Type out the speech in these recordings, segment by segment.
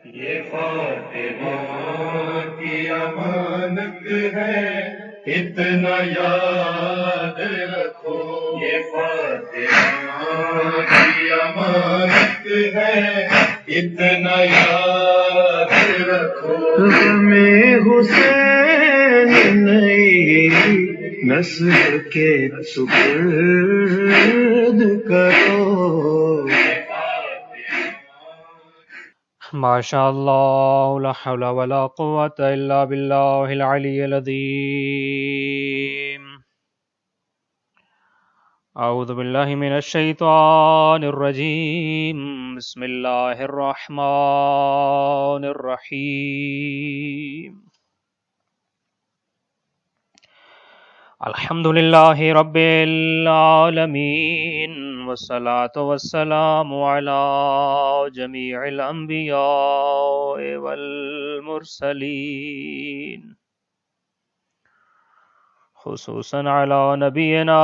یہ فاطمہ کی امانت ہے، اتنا یاد رکھو، یہ فاطمہ کی امانت ہے، اتنا یاد رکھو، ہمیں حسین نئی نسل کے سپرد کرو۔ ماشاء اللہ، لا حول ولا قوة الا باللہ العلی العظیم۔ اعوذ باللہ من الشیطان الرجیم، بسم اللہ الرحمن الرحیم۔ الحمد للہ رب العالمین، والصلاة والسلام علی جمیع الانبیاء والمرسلین، خصوصاً علی نبینا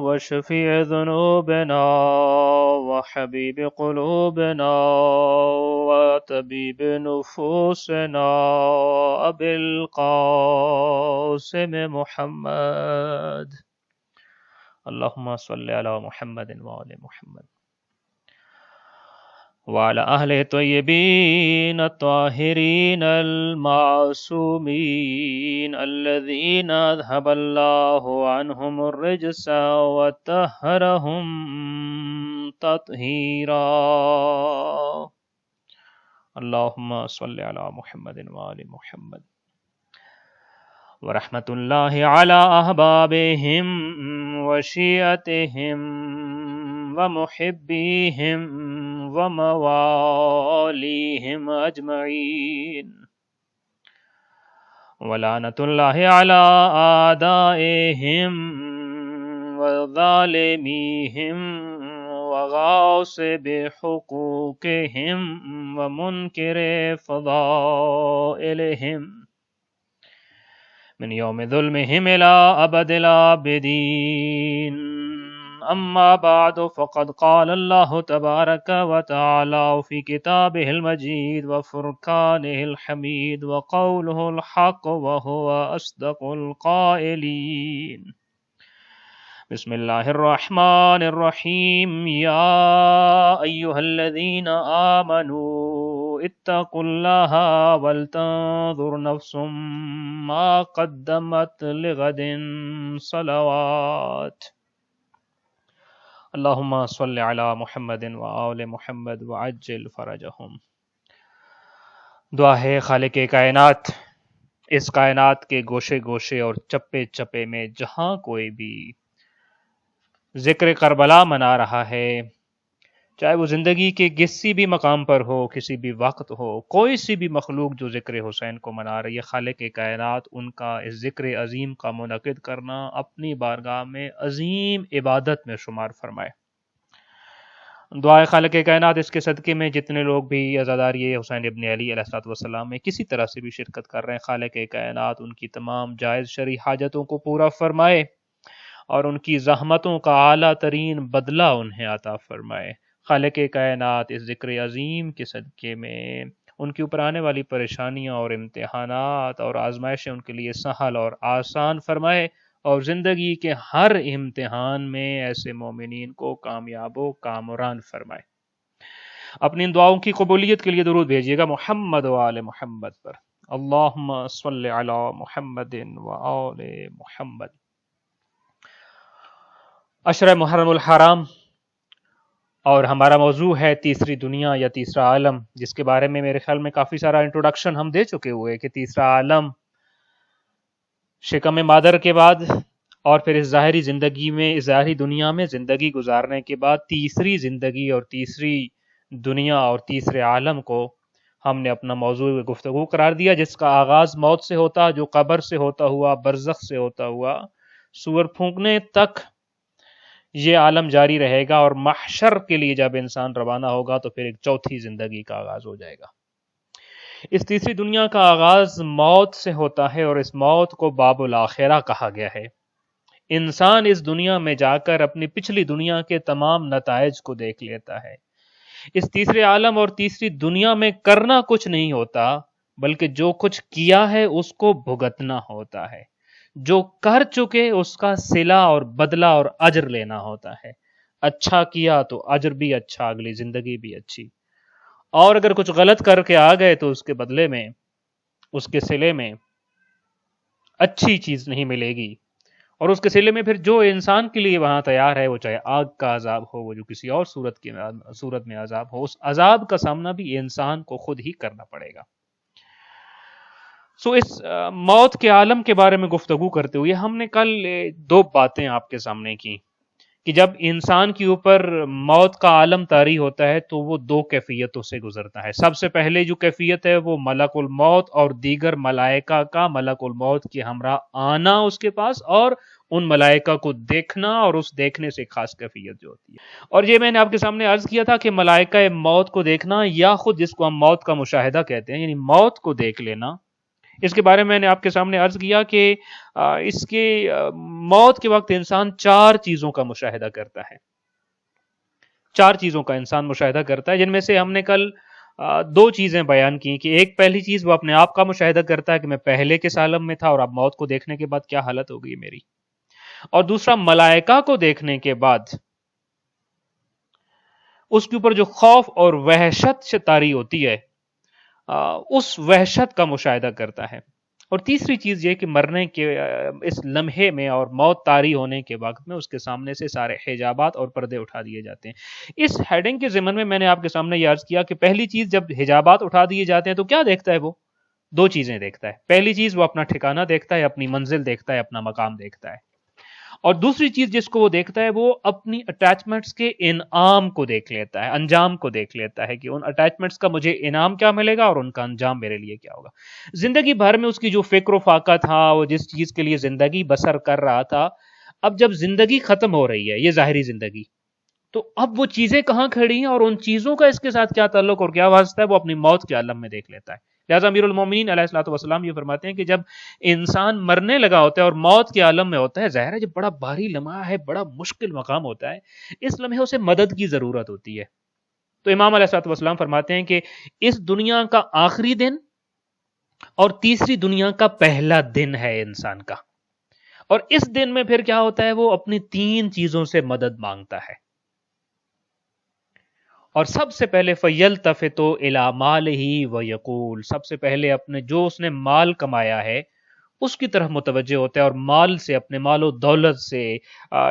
وشفیع ذنوبنا وحبیب قلوبنا وطبیب نفوسنا ابی القاسم محمد، اللہم صلی علی محمد وآل محمد وعلى أهل الطيبين الطاهرين المعصومين الذين أذهب الله عنهم الرجس وطهرهم تطهيرا، اللهم صل على محمد وآل محمد، ورحمة الله على أحبابهم وشيعتهم ومحبيهم ومواليهم أجمعين، ولعنة الله على أعدائهم وظالميهم وغاصب حقوقهم ومنكر فضائلهم من يوم ظلمهم إلى أبد الآبدين، أما بعد، فقد قال الله تبارك وتعالى في كتابه المجيد وفرقانه الحميد وقوله الحق وهو أصدق القائلين، بسم الله الرحمن الرحيم، يا أيها الذين آمنوا اتقوا الله ولتنظر نفس ما قدمت لغد، صلوات، اللہم صل علی محمد وآل محمد وعجل فرجہم۔ دعا ہے خالق کائنات، اس کائنات کے گوشے گوشے اور چپے چپے میں جہاں کوئی بھی ذکر کربلا منا رہا ہے، چاہے وہ زندگی کے کسی بھی مقام پر ہو، کسی بھی وقت ہو، کوئی سی بھی مخلوق جو ذکر حسین کو منا رہی ہے، خالق کائنات ان کا اس ذکر عظیم کا منعقد کرنا اپنی بارگاہ میں عظیم عبادت میں شمار فرمائے۔ دعائے خالق کائنات اس کے صدقے میں جتنے لوگ بھی عزاداری حسین ابن علی علیہ الصلوۃ والسلام میں کسی طرح سے بھی شرکت کر رہے ہیں، خالق کائنات ان کی تمام جائز شرعی حاجتوں کو پورا فرمائے اور ان کی زحمتوں کا اعلیٰ ترین بدلہ انہیں عطا فرمائے۔ خالق کائنات اس ذکر عظیم کے صدقے میں ان کے اوپر آنے والی پریشانیاں اور امتحانات اور آزمائشیں ان کے لیے سہل اور آسان فرمائے، اور زندگی کے ہر امتحان میں ایسے مومنین کو کامیاب و کامران فرمائے۔ اپنی ان دعاؤں کی قبولیت کے لیے درود بھیجیے گا محمد و آل محمد پر، اللہم صل علی محمد و آل محمد۔ عشرہ محرم الحرام، اور ہمارا موضوع ہے تیسری دنیا یا تیسرا عالم، جس کے بارے میں میرے خیال میں کافی سارا انٹروڈکشن ہم دے چکے ہوئے کہ تیسرا عالم شکم مادر کے بعد اور پھر اس ظاہری زندگی میں، اس ظاہری دنیا میں زندگی گزارنے کے بعد تیسری زندگی اور تیسری دنیا اور تیسرے عالم کو ہم نے اپنا موضوع گفتگو قرار دیا، جس کا آغاز موت سے ہوتا، جو قبر سے ہوتا ہوا، برزخ سے ہوتا ہوا، سور پھونکنے تک یہ عالم جاری رہے گا، اور محشر کے لیے جب انسان روانہ ہوگا تو پھر ایک چوتھی زندگی کا آغاز ہو جائے گا۔ اس تیسری دنیا کا آغاز موت سے ہوتا ہے، اور اس موت کو باب الآخرہ کہا گیا ہے۔ انسان اس دنیا میں جا کر اپنی پچھلی دنیا کے تمام نتائج کو دیکھ لیتا ہے، اس تیسرے عالم اور تیسری دنیا میں کرنا کچھ نہیں ہوتا، بلکہ جو کچھ کیا ہے اس کو بھگتنا ہوتا ہے، جو کر چکے اس کا صلہ اور بدلہ اور اجر لینا ہوتا ہے۔ اچھا کیا تو اجر بھی اچھا، اگلی زندگی بھی اچھی، اور اگر کچھ غلط کر کے آ گئے تو اس کے بدلے میں، اس کے صلے میں اچھی چیز نہیں ملے گی، اور اس کے صلے میں پھر جو انسان کے لیے وہاں تیار ہے، وہ چاہے آگ کا عذاب ہو، وہ جو کسی اور صورت میں عذاب ہو، اس عذاب کا سامنا بھی انسان کو خود ہی کرنا پڑے گا۔ اس موت کے عالم کے بارے میں گفتگو کرتے ہوئے ہم نے کل دو باتیں آپ کے سامنے کی کہ جب انسان کے اوپر موت کا عالم طاری ہوتا ہے تو وہ دو کیفیتوں سے گزرتا ہے۔ سب سے پہلے جو کیفیت ہے وہ ملک الموت اور دیگر ملائکہ کا ملک الموت کے ہمراہ آنا اس کے پاس، اور ان ملائکہ کو دیکھنا، اور اس دیکھنے سے خاص کیفیت جو ہوتی ہے۔ اور یہ میں نے آپ کے سامنے عرض کیا تھا کہ ملائکہ موت کو دیکھنا، یا خود جس کو ہم موت کا مشاہدہ کہتے ہیں، یعنی موت کو دیکھ لینا، اس کے بارے میں نے آپ کے سامنے عرض کیا کہ اس کے موت کے وقت انسان چار چیزوں کا مشاہدہ کرتا ہے، چار چیزوں کا انسان مشاہدہ کرتا ہے، جن میں سے ہم نے کل دو چیزیں بیان کی کہ ایک پہلی چیز وہ اپنے آپ کا مشاہدہ کرتا ہے کہ میں پہلے کس عالم میں تھا اور اب موت کو دیکھنے کے بعد کیا حالت ہو گئی میری، اور دوسرا ملائکہ کو دیکھنے کے بعد اس کے اوپر جو خوف اور وحشت طاری ہوتی ہے، اس وحشت کا مشاہدہ کرتا ہے، اور تیسری چیز یہ کہ مرنے کے اس لمحے میں اور موت طاری ہونے کے وقت میں اس کے سامنے سے سارے حجابات اور پردے اٹھا دیے جاتے ہیں۔ اس ہیڈنگ کے ضمن میں نے آپ کے سامنے یہ عرض کیا کہ پہلی چیز جب حجابات اٹھا دیے جاتے ہیں تو کیا دیکھتا ہے؟ وہ دو چیزیں دیکھتا ہے۔ پہلی چیز وہ اپنا ٹھکانہ دیکھتا ہے، اپنی منزل دیکھتا ہے، اپنا مقام دیکھتا ہے، اور دوسری چیز جس کو وہ دیکھتا ہے وہ اپنی اٹیچمنٹس کے انعام کو دیکھ لیتا ہے، انجام کو دیکھ لیتا ہے کہ ان اٹیچمنٹس کا مجھے انعام کیا ملے گا اور ان کا انجام میرے لیے کیا ہوگا۔ زندگی بھر میں اس کی جو فکر و فاقہ تھا، وہ جس چیز کے لیے زندگی بسر کر رہا تھا، اب جب زندگی ختم ہو رہی ہے، یہ ظاہری زندگی، تو اب وہ چیزیں کہاں کھڑی ہیں اور ان چیزوں کا اس کے ساتھ کیا تعلق اور کیا واسطہ ہے، وہ اپنی موت کے عالم میں دیکھ لیتا ہے۔ لہٰذا امیر المومنین علیہ الصلوۃ والسلام یہ فرماتے ہیں کہ جب انسان مرنے لگا ہوتا ہے اور موت کے عالم میں ہوتا ہے، ظاہر ہے جب بڑا بھاری لمحہ ہے، بڑا مشکل مقام ہوتا ہے، اس لمحے اسے مدد کی ضرورت ہوتی ہے۔ تو امام علیہ الصلوۃ والسلام فرماتے ہیں کہ اس دنیا کا آخری دن اور تیسری دنیا کا پہلا دن ہے انسان کا، اور اس دن میں پھر کیا ہوتا ہے، وہ اپنی تین چیزوں سے مدد مانگتا ہے، اور سب سے پہلے فَيَلْتَفِتُ إِلَى مَالِهِ وَيَقُولُ، سب سے پہلے اپنے جو اس نے مال کمایا ہے اس کی طرف متوجہ ہوتا ہے، اور مال سے، اپنے مال و دولت سے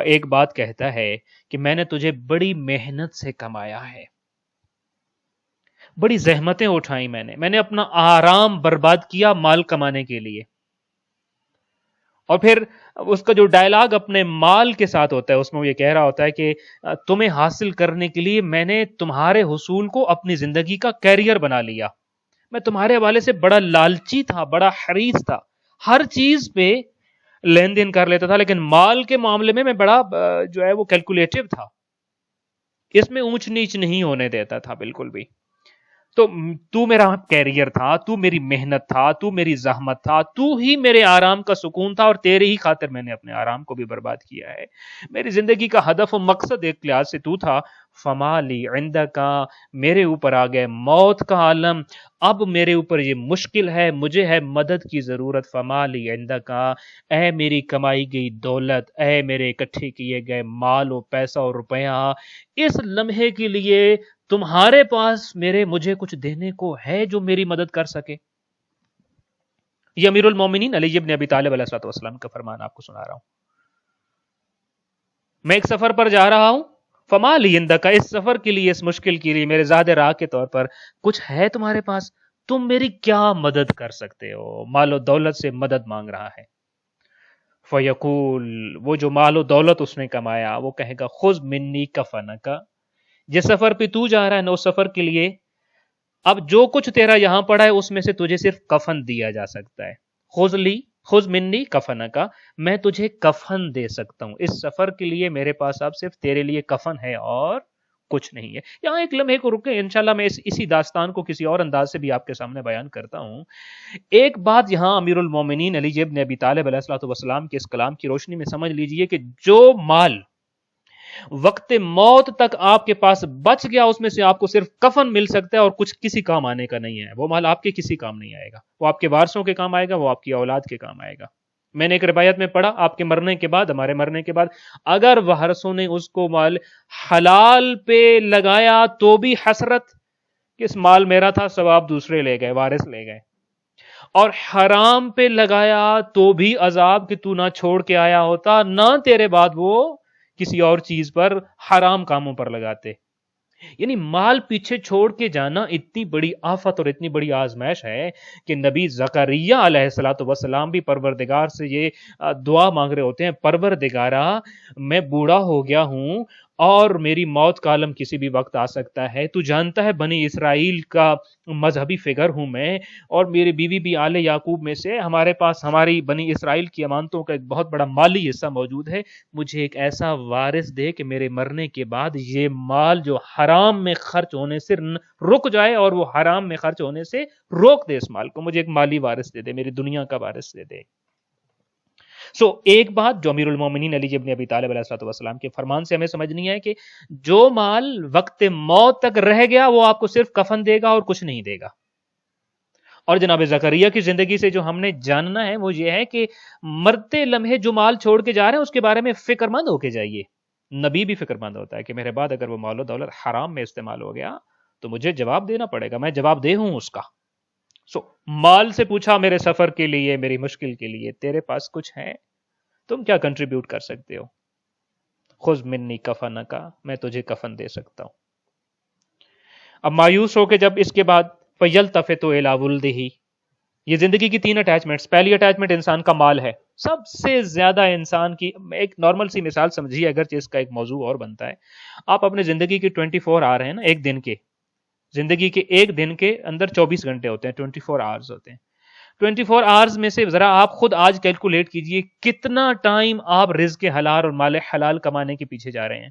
ایک بات کہتا ہے کہ میں نے تجھے بڑی محنت سے کمایا ہے، بڑی زحمتیں اٹھائیں، میں نے اپنا آرام برباد کیا مال کمانے کے لیے۔ اور پھر اس کا جو ڈائلاگ اپنے مال کے ساتھ ہوتا ہے، اس میں وہ یہ کہہ رہا ہوتا ہے کہ تمہیں حاصل کرنے کے لیے میں نے تمہارے حصول کو اپنی زندگی کا کیریئر بنا لیا، میں تمہارے حوالے سے بڑا لالچی تھا، بڑا حریص تھا، ہر چیز پہ لین دین کر لیتا تھا، لیکن مال کے معاملے میں بڑا جو ہے وہ کیلکولیٹو تھا، اس میں اونچ نیچ نہیں ہونے دیتا تھا بالکل بھی۔ تو میرا کیریئر تھا، تو میری محنت تھا، تو میری زحمت تھا، تو ہی میرے آرام کا سکون تھا، اور تیرے ہی خاطر میں نے اپنے آرام کو بھی برباد کیا ہے۔ میری زندگی کا ہدف و مقصد ایک لحاظ سے تو تھا۔ فما لی عندک، میرے اوپر آ گئے موت کا عالم، اب میرے اوپر یہ مشکل ہے، مجھے ہے مدد کی ضرورت۔ فما لی عندک، اے میری کمائی گئی دولت، اے میرے اکٹھے کیے گئے مال و پیسہ اور روپیہ، اس لمحے کے لیے تمہارے پاس مجھے کچھ دینے کو ہے جو میری مدد کر سکے؟ یہ امیر المومنین علی ابن ابی طالب علیہ الصلوۃ والسلام کا فرمان آپ کو سنا رہا ہوں۔ میں ایک سفر پر جا رہا ہوں، فما لی عندک، اس سفر کے لیے، اس مشکل کے لیے میرے زاد راہ کے طور پر کچھ ہے تمہارے پاس؟ تم میری کیا مدد کر سکتے ہو؟ مال و دولت سے مدد مانگ رہا ہے۔ فیقول، وہ جو مال و دولت اس نے کمایا وہ کہے گا، خذ منی کفنک، جس سفر پہ تو جا رہا ہے نا، اس سفر کے لیے اب جو کچھ تیرا یہاں پڑا ہے اس میں سے تجھے صرف کفن دیا جا سکتا ہے۔ خذ منی کفنک، میں تجھے کفن دے سکتا ہوں، اس سفر کے لیے میرے پاس اب صرف تیرے لیے کفن ہے اور کچھ نہیں ہے۔ یہاں ایک لمحے کو رکے، انشاءاللہ میں اسی داستان کو کسی اور انداز سے بھی آپ کے سامنے بیان کرتا ہوں۔ ایک بات یہاں امیر المومنین علی ابن ابی طالب علیہ الصلوۃ والسلام کے اس کلام کی روشنی میں سمجھ لیجئے کہ جو مال وقت موت تک آپ کے پاس بچ گیا، اس میں سے آپ کو صرف کفن مل سکتا ہے اور کچھ کسی کام آنے کا نہیں ہے. وہ مال آپ کے کسی کام نہیں آئے گا، وہ آپ کے وارثوں کے کام آئے گا، وہ آپ کی اولاد کے کام آئے گا. میں نے ایک روایت میں پڑھا، آپ کے مرنے کے بعد، ہمارے مرنے کے بعد، اگر وارثوں نے اس کو مال حلال پہ لگایا تو بھی حسرت کہ اس مال میرا تھا، ثواب دوسرے لے گئے، وارث لے گئے، اور حرام پہ لگایا تو بھی عذاب کہ تو نہ چھوڑ کے آیا ہوتا، نہ تیرے بعد وہ کسی اور چیز پر، حرام کاموں پر لگاتے. یعنی مال پیچھے چھوڑ کے جانا اتنی بڑی آفت اور اتنی بڑی آزمائش ہے کہ نبی زکریا علیہ الصلوۃ والسلام بھی پروردگار سے یہ دعا مانگ رہے ہوتے ہیں، پروردگارا میں بوڑھا ہو گیا ہوں اور میری موت کا عالم کسی بھی وقت آ سکتا ہے، تو جانتا ہے بنی اسرائیل کا مذہبی فگر ہوں میں، اور میری بیوی بھی آل یعقوب میں سے، ہمارے پاس ہماری بنی اسرائیل کی امانتوں کا ایک بہت بڑا مالی حصہ موجود ہے، مجھے ایک ایسا وارث دے کہ میرے مرنے کے بعد یہ مال جو حرام میں خرچ ہونے سے رک جائے اور وہ حرام میں خرچ ہونے سے روک دے، اس مال کو مجھے ایک مالی وارث دے دے، میری دنیا کا وارث دے دے. ایک بات جو امیر المومنین علی ابن ابی طالب علیہ الصلوۃ والسلام کے فرمان سے ہمیں سمجھنی ہے کہ جو مال وقت موت تک رہ گیا وہ آپ کو صرف کفن دے گا اور کچھ نہیں دے گا. اور جناب زکریا کی زندگی سے جو ہم نے جاننا ہے وہ یہ ہے کہ مرتے لمحے جو مال چھوڑ کے جا رہے ہیں اس کے بارے میں فکر مند ہو کے جائیے. نبی بھی فکر مند ہوتا ہے کہ میرے بعد اگر وہ مال و دولت حرام میں استعمال ہو گیا تو مجھے جواب دینا پڑے گا، میں جواب دہ ہوں اس کا. مال سے پوچھا میرے سفر کے لیے، میری مشکل کے لیے، تیرے پاس کچھ ہے؟ تم کیا کنٹریبیوٹ کر سکتے ہو؟ خذ منی کفنکا، میں تجھے کفن دے سکتا ہوں. اب مایوس ہو کے جب اس کے بعد فیلتفت الی ولدہ، یہ زندگی کی 3 اٹیچمنٹس. پہلی اٹیچمنٹ انسان کا مال ہے، سب سے زیادہ انسان کی، ایک نارمل سی مثال سمجھیے اگرچہ اس کا ایک موضوع اور بنتا ہے. آپ اپنے زندگی کی 24 آور ہیں نا، ایک دن کے، زندگی کے ایک دن کے اندر 24 گھنٹے ہوتے ہیں، 24 آورز ہوتے ہیں. 24 آورز میں سے ذرا آپ خود آج کیلکولیٹ کیجئے کتنا ٹائم آپ رزق حلال اور مال حلال کمانے کے پیچھے جا رہے ہیں.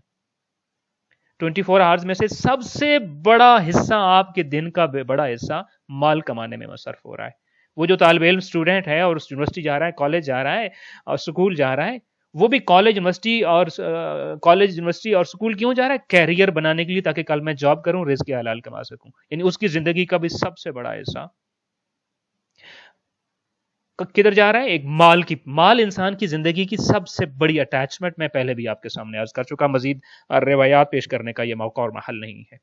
24 آورز میں سے سب سے بڑا حصہ، آپ کے دن کا بڑا حصہ مال کمانے میں مصرف ہو رہا ہے. وہ جو طالب علم اسٹوڈنٹ ہے اور یونیورسٹی جا رہا ہے، کالج جا رہا ہے اور اسکول جا رہا ہے، وہ بھی کالج یونیورسٹی اور اسکول کیوں جا رہا ہے؟ کیریئر بنانے کے لیے، تاکہ کل میں جاب کروں، رزق حلال کما سکوں. یعنی اس کی زندگی کا بھی سب سے بڑا حصہ کدھر جا رہا ہے؟ ایک مال انسان کی زندگی کی سب سے بڑی اٹیچمنٹ. میں پہلے بھی آپ کے سامنے عرض کر چکا، مزید روایات پیش کرنے کا یہ موقع اور محل نہیں ہے.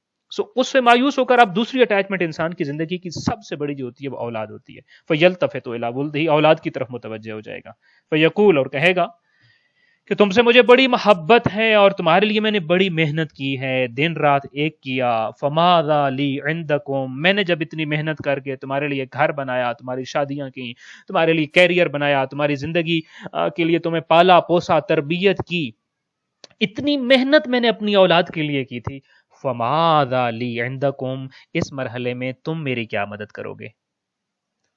اس سے مایوس ہو کر اب دوسری اٹیچمنٹ انسان کی زندگی کی سب سے بڑی جو ہوتی ہے وہ اولاد ہوتی ہے. فیلتفت الی ولدہ، اولاد کی طرف متوجہ ہو جائے گا. فیقول، اور کہے گا کہ تم سے مجھے بڑی محبت ہے اور تمہارے لیے میں نے بڑی محنت کی ہے، دن رات ایک کیا. فماذا لی عندکم، میں نے جب اتنی محنت کر کے تمہارے لیے گھر بنایا، تمہاری شادیاں کی، تمہارے لیے کیریئر بنایا، تمہاری زندگی کے لیے تمہیں پالا پوسا، تربیت کی، اتنی محنت میں نے اپنی اولاد کے لیے کی تھی. فماذا لی عندکم، اس مرحلے میں تم میری کیا مدد کرو گے؟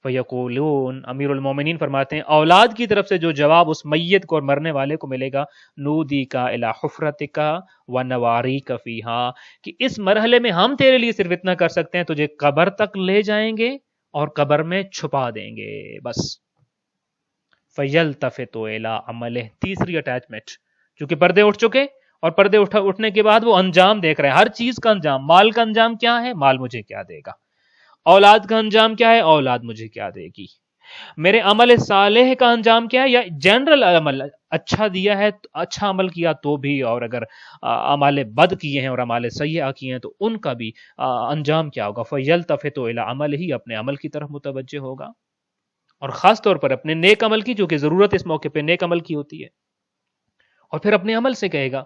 فیقولون، امیر المومنین فرماتے ہیں اولاد کی طرف سے جو جواب اس میت کو اور مرنے والے کو ملے گا، نودی کا الی حفرتک ونواریک فیہا، کہ اس مرحلے میں ہم تیرے لیے صرف اتنا کر سکتے ہیں، تجھے قبر تک لے جائیں گے اور قبر میں چھپا دیں گے، بس. فیلتفت الی عملہ، تیسری اٹیچمنٹ، چونکہ پردے اٹھ چکے اور پردے اٹھنے کے بعد وہ انجام دیکھ رہے ہیں، ہر چیز کا انجام. مال کا انجام کیا ہے؟ مال مجھے کیا دے گا. اولاد کا انجام کیا ہے؟ اولاد مجھے کیا دے گی. میرے عمل صالح کا انجام کیا ہے؟ یا جنرل عمل اچھا دیا ہے، اچھا عمل کیا تو بھی، اور اگر اعمال بد کیے ہیں اور اعمال سیئہ کیے ہیں تو ان کا بھی انجام کیا ہوگا. فیلتفت الی عملہ، اپنے عمل کی طرف متوجہ ہوگا، اور خاص طور پر اپنے نیک عمل کی، جو کہ ضرورت اس موقع پہ نیک عمل کی ہوتی ہے. اور پھر اپنے عمل سے کہے گا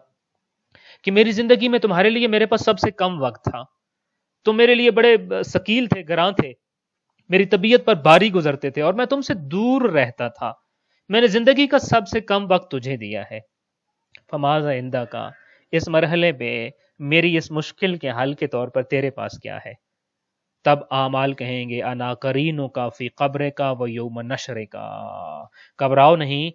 کہ میری زندگی میں تمہارے لیے میرے پاس سب سے کم وقت تھا، تم میرے لیے بڑے ثقیل تھے، گراں تھے، میری طبیعت پر باری گزرتے تھے اور میں تم سے دور رہتا تھا، میں نے زندگی کا سب سے کم وقت تجھے دیا ہے. فماذا عندک، اس مرحلے پہ میری اس مشکل کے حل کے طور پر تیرے پاس کیا ہے؟ تب اعمال کہیں گے انا قرینک فی قبرک و یوم نشرک، گھبراؤ نہیں،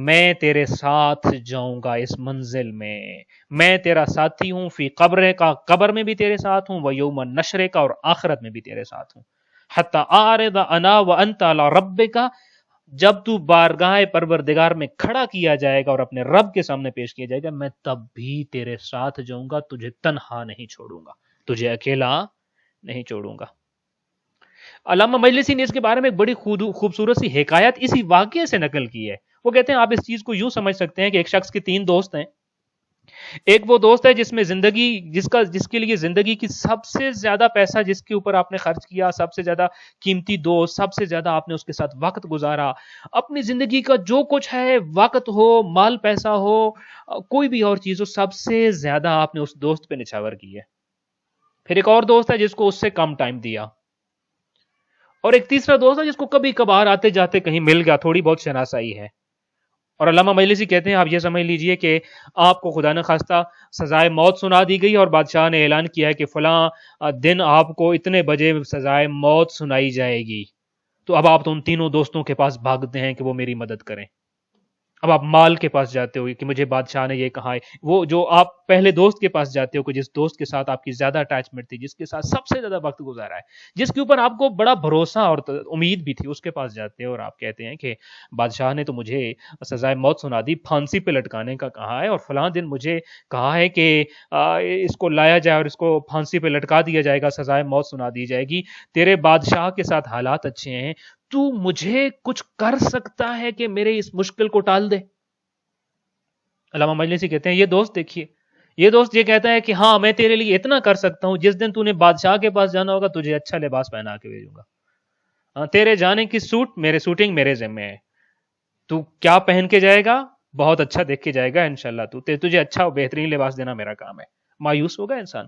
میں تیرے ساتھ جاؤں گا اس منزل میں تیرا ساتھی ہوں. فی قبرک، قبر میں بھی تیرے ساتھ ہوں، و یوم نشرک، اور آخرت میں بھی تیرے ساتھ ہوں. حتی اعرض انا وانت علی ربک، جب تو بارگاہ پروردگار میں کھڑا کیا جائے گا اور اپنے رب کے سامنے پیش کیا جائے گا، میں تب بھی تیرے ساتھ جاؤں گا، تجھے تنہا نہیں چھوڑوں گا، تجھے اکیلا نہیں چھوڑوں گا۔ علامہ مجلسی نے اس کے بارے میں ایک بڑی خوبصورت سی حکایت اسی واقعے سے نقل کی ہے۔ وہ کہتے ہیں آپ اس چیز کو یوں سمجھ سکتے ہیں کہ ایک شخص کے 3 دوست ہیں۔ ایک وہ دوست ہے جس میں جس کے لیے زندگی کی سب سے زیادہ پیسہ جس کے اوپر آپ نے خرچ کیا، سب سے زیادہ قیمتی دوست، سب سے زیادہ آپ نے اس کے ساتھ وقت گزارا، اپنی زندگی کا جو کچھ ہے، وقت ہو، مال پیسہ ہو، کوئی بھی اور چیز ہو، سب سے زیادہ آپ نے اس دوست پہ نچھاور کی ہے۔ پھر ایک اور دوست ہے جس کو اس سے کم ٹائم دیا، اور ایک تیسرا دوست ہے جس کو کبھی کبھار آتے جاتے کہیں مل گیا، تھوڑی بہت شناسائی ہے۔ اور علامہ مجلسی کہتے ہیں آپ یہ سمجھ لیجئے کہ آپ کو خدا نخواستہ سزائے موت سنا دی گئی اور بادشاہ نے اعلان کیا ہے کہ فلاں دن آپ کو اتنے بجے سزائے موت سنائی جائے گی، تو اب آپ تو ان تینوں دوستوں کے پاس بھاگتے ہیں کہ وہ میری مدد کریں۔ اب آپ مال کے پاس جاتے ہو کہ مجھے بادشاہ نے یہ کہا ہے، وہ جو آپ پہلے دوست کے پاس جاتے ہو کہ جس دوست کے ساتھ آپ کی زیادہ اٹیچمنٹ تھی، جس کے ساتھ سب سے زیادہ وقت گزارا ہے، جس کے اوپر آپ کو بڑا بھروسہ اور امید بھی تھی، اس کے پاس جاتے ہو اور آپ کہتے ہیں کہ بادشاہ نے تو مجھے سزائے موت سنا دی، پھانسی پہ لٹکانے کا کہا ہے، اور فلاں دن مجھے کہا ہے کہ اس کو لایا جائے اور اس کو پھانسی پہ لٹکا دیا جائے گا، سزائے موت سنا دی جائے گی، تیرے بادشاہ کے ساتھ حالات اچھے ہیں، تو مجھے کچھ کر سکتا ہے کہ میرے اس مشکل کو ٹال دے؟ علامہ مجلسی کہتے ہیں یہ دوست دیکھیے، یہ دوست یہ کہتا ہے کہ ہاں میں تیرے لیے اتنا کر سکتا ہوں، جس دن تو نے بادشاہ کے پاس جانا ہوگا تجھے اچھا لباس پہنا کے بھیجوں گا، تیرے جانے کی سوٹنگ میرے ذمہ ہے، تو کیا پہن کے جائے گا بہت اچھا دیکھ کے جائے گا انشاءاللہ، تجھے اچھا بہترین لباس دینا میرا کام ہے۔ مایوس ہوگا انسان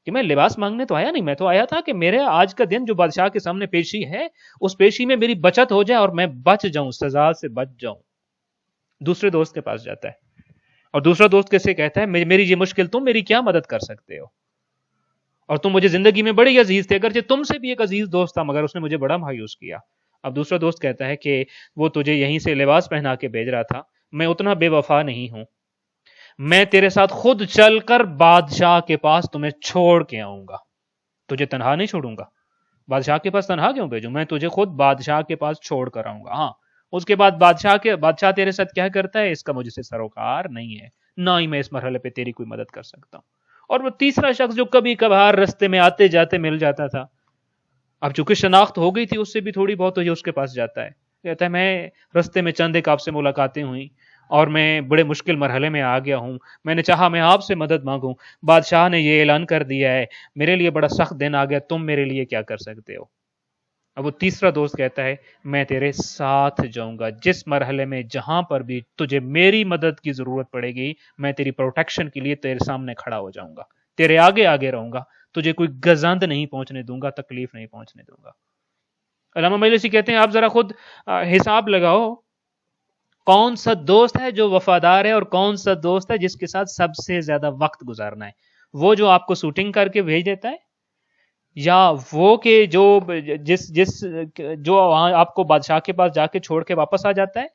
کہ میں لباس مانگنے تو آیا نہیں، میں تو آیا تھا کہ میرے آج کا دن جو بادشاہ کے سامنے پیشی ہے، اس پیشی میں میری بچت ہو جائے اور میں بچ جاؤں، سزا سے بچ جاؤں۔ دوسرے دوست کے پاس جاتا ہے اور دوسرا دوست کیسے کہتا ہے میری یہ مشکل تم میری کیا مدد کر سکتے ہو، اور تم مجھے زندگی میں بڑی عزیز تھے، اگرچہ تم سے بھی ایک عزیز دوست تھا مگر اس نے مجھے بڑا مایوس کیا۔ اب دوسرا دوست کہتا ہے کہ وہ تجھے یہیں سے لباس پہنا کے بھیج رہا تھا، میں اتنا بے وفا نہیں ہوں، میں تیرے ساتھ خود چل کر بادشاہ کے پاس تمہیں چھوڑ کے آؤں گا، تجھے تنہا نہیں چھوڑوں گا، بادشاہ کے پاس تنہا کیوں بھیجوں، میں تجھے خود بادشاہ کے پاس چھوڑ کر آؤں گا۔ ہاں اس کے بعد بادشاہ تیرے ساتھ کیا کرتا ہے اس کا مجھ سے سروکار نہیں ہے، نہ ہی میں اس مرحلے پہ تیری کوئی مدد کر سکتا ہوں۔ اور وہ تیسرا شخص جو کبھی کبھار رستے میں آتے جاتے مل جاتا تھا، اب چونکہ شناخت ہو گئی تھی اس سے بھی تھوڑی بہت، تو یہ اس کے پاس جاتا ہے، کہتا ہے میں رستے میں چند ایک آپ سے ملاقاتیں ہوئیں اور میں بڑے مشکل مرحلے میں آ گیا ہوں، میں نے چاہا میں آپ سے مدد مانگوں، بادشاہ نے یہ اعلان کر دیا ہے، میرے لیے بڑا سخت دن آ گیا، تم میرے لیے کیا کر سکتے ہو؟ اب وہ تیسرا دوست کہتا ہے میں تیرے ساتھ جاؤں گا، جس مرحلے میں جہاں پر بھی تجھے میری مدد کی ضرورت پڑے گی، میں تیری پروٹیکشن کے لیے تیرے سامنے کھڑا ہو جاؤں گا، تیرے آگے آگے رہوں گا، تجھے کوئی گزند نہیں پہنچنے دوں گا، تکلیف نہیں پہنچنے دوں گا۔ علامہ مجلسی کہتے ہیں آپ ذرا خود حساب لگاؤ، کون سا دوست ہے جو وفادار ہے اور کون سا دوست ہے جس کے ساتھ سب سے زیادہ وقت گزارنا ہے؟ وہ جو آپ کو شوٹنگ کر کے بھیج دیتا ہے، یا وہ کہ جو آپ کو بادشاہ کے پاس جا کے چھوڑ کے واپس آ جاتا ہے،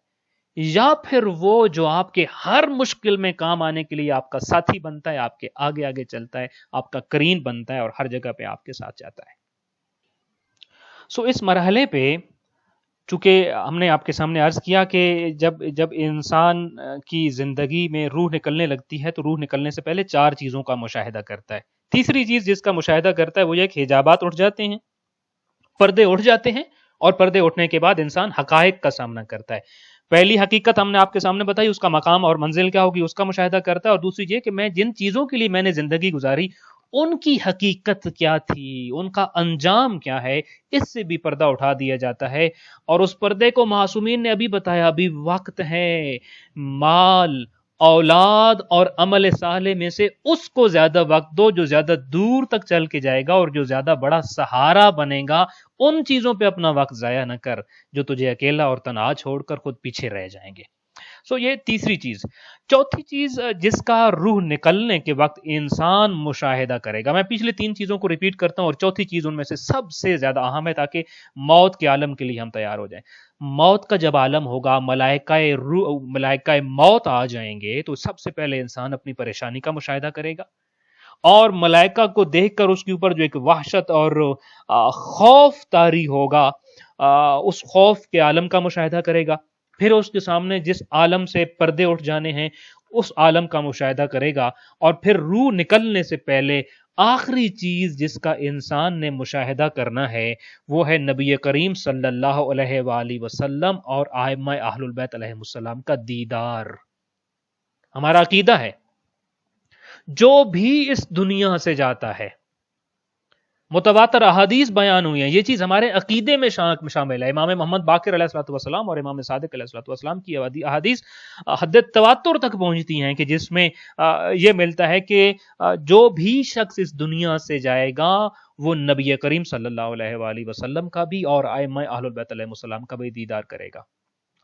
یا پھر وہ جو آپ کے ہر مشکل میں کام آنے کے لیے آپ کا ساتھی بنتا ہے، آپ کے آگے آگے چلتا ہے، آپ کا کرین بنتا ہے اور ہر جگہ پہ آپ کے ساتھ جاتا ہے۔ اس مرحلے پہ چونکہ ہم نے آپ کے سامنے عرض کیا کہ جب انسان کی زندگی میں روح نکلنے لگتی ہے تو روح نکلنے سے پہلے 4 چیزوں کا مشاہدہ کرتا ہے۔ تیسری چیز جس کا مشاہدہ کرتا ہے وہ یہ کہ حجابات اٹھ جاتے ہیں، پردے اٹھ جاتے ہیں، اور پردے اٹھنے کے بعد انسان حقائق کا سامنا کرتا ہے۔ پہلی حقیقت ہم نے آپ کے سامنے بتائی، اس کا مقام اور منزل کیا ہوگی اس کا مشاہدہ کرتا ہے، اور دوسری یہ کہ میں جن چیزوں کے لیے میں نے زندگی گزاری ان کی حقیقت کیا تھی، ان کا انجام کیا ہے، اس سے بھی پردہ اٹھا دیا جاتا ہے۔ اور اس پردے کو معصومین نے ابھی بتایا، ابھی وقت ہے، مال، اولاد اور عمل صالح میں سے اس کو زیادہ وقت دو جو زیادہ دور تک چل کے جائے گا اور جو زیادہ بڑا سہارا بنے گا، ان چیزوں پہ اپنا وقت ضائع نہ کر جو تجھے اکیلا اور تنہا چھوڑ کر خود پیچھے رہ جائیں گے۔ یہ تیسری چیز۔ چوتھی چیز جس کا روح نکلنے کے وقت انسان مشاہدہ کرے گا، میں پچھلے 3 چیزوں کو ریپیٹ کرتا ہوں اور چوتھی چیز ان میں سے سب سے زیادہ اہم ہے تاکہ موت کے عالم کے لیے ہم تیار ہو جائیں۔ موت کا جب عالم ہوگا، ملائکہ موت آ جائیں گے تو سب سے پہلے انسان اپنی پریشانی کا مشاہدہ کرے گا، اور ملائکہ کو دیکھ کر اس کے اوپر جو ایک وحشت اور خوف طاری ہوگا، اس خوف کے عالم کا مشاہدہ کرے گا، پھر اس کے سامنے جس عالم سے پردے اٹھ جانے ہیں اس عالم کا مشاہدہ کرے گا، اور پھر روح نکلنے سے پہلے آخری چیز جس کا انسان نے مشاہدہ کرنا ہے وہ ہے نبی کریم صلی اللہ علیہ وآلہ وسلم اور ائمہ اہل البیت علیہم السلام کا دیدار۔ ہمارا عقیدہ ہے جو بھی اس دنیا سے جاتا ہے، متواتر احادیث بیان ہوئی ہیں، یہ چیز ہمارے عقیدے میں شامل ہے۔ امام محمد باقر علیہ الصلوۃ والسلام اور امام صادق علیہ الصلوۃ والسلام کی احادیث حد تواتر تک پہنچتی ہیں کہ جس میں یہ ملتا ہے کہ جو بھی شخص اس دنیا سے جائے گا وہ نبی کریم صلی اللہ علیہ وآلہ وسلم کا بھی اور ائمہ اہل البیت علیہم السلام کا بھی دیدار کرے گا۔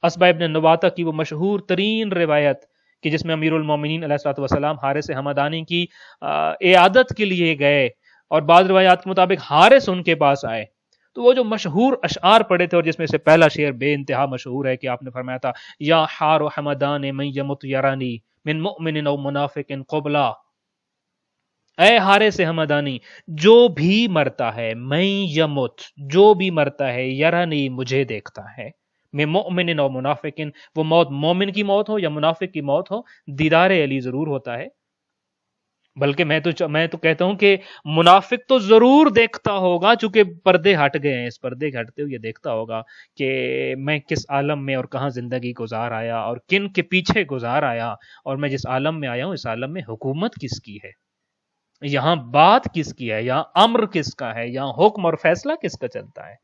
اسبہ ابن نباتہ کی وہ مشہور ترین روایت کہ جس میں امیر المومنین علیہ الصلوۃ والسلام حارث حمدانی کی عیادت کے لیے گئے، اور بعض روایات کے مطابق حارث ان کے پاس آئے، تو وہ جو مشہور اشعار پڑھے تھے، اور جس میں سے پہلا شعر بے انتہا مشہور ہے کہ آپ نے فرمایا تھا یا حار حمدان من یمت یرانی من مؤمن او منافق قبلا، اے حارث حمدانی جو بھی مرتا ہے، من یمت جو بھی مرتا ہے، یرانی مجھے دیکھتا ہے، میں مؤمن او منافق، وہ موت مومن کی موت ہو یا منافق کی موت ہو، دیدار علی ضرور ہوتا ہے۔ بلکہ میں تو کہتا ہوں کہ منافق تو ضرور دیکھتا ہوگا، چونکہ پردے ہٹ گئے ہیں، اس پردے کے ہٹتے ہوئے دیکھتا ہوگا کہ میں کس عالم میں اور کہاں زندگی گزار آیا اور کن کے پیچھے گزار آیا، اور میں جس عالم میں آیا ہوں اس عالم میں حکومت کس کی ہے، یہاں بات کس کی ہے، یہاں امر کس کا ہے، یہاں حکم اور فیصلہ کس کا چلتا ہے۔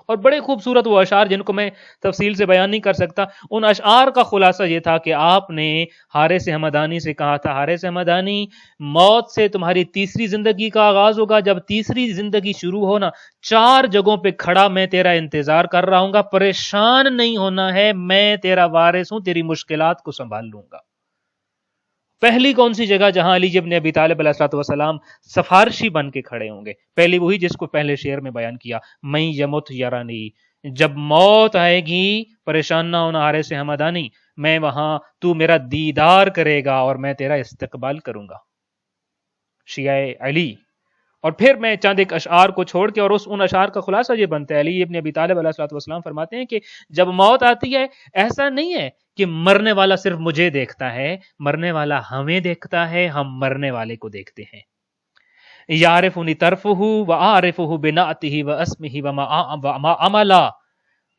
اور بڑے خوبصورت وہ اشعار جن کو میں تفصیل سے بیان نہیں کر سکتا، ان اشعار کا خلاصہ یہ تھا کہ آپ نے حارث حمدانی سے کہا تھا، حارث حمدانی موت سے تمہاری تیسری زندگی کا آغاز ہوگا، جب تیسری زندگی شروع ہونا 4 جگہوں پہ کھڑا میں تیرا انتظار کر رہا ہوں گا، پریشان نہیں ہونا ہے، میں تیرا وارث ہوں، تیری مشکلات کو سنبھال لوں گا۔ پہلی کون سی جگہ جہاں علی ابن ابی طالب علیہ الصلوۃ والسلام سفارشی بن کے کھڑے ہوں گے؟ پہلی وہی جس کو پہلے شعر میں بیان کیا، میں یمت یرانی، جب موت آئے گی پریشان نہ ہونا حارث حمدانی، میں وہاں تو میرا دیدار کرے گا اور میں تیرا استقبال کروں گا، شیعہ علی۔ اور پھر میں چند ایک اشعار کو چھوڑ کے، اور ان اشعار کا خلاصہ یہ بنتا ہے، علی ابن ابی طالب علیہ الصلوۃ والسلام فرماتے ہیں کہ جب موت آتی ہے ایسا نہیں ہے کہ مرنے والا صرف مجھے دیکھتا ہے، مرنے والا ہمیں دیکھتا ہے، ہم مرنے والے کو دیکھتے ہیں۔ یعرفنی طرفہ وعارفہ بنعتہ واسمہ وما عملا،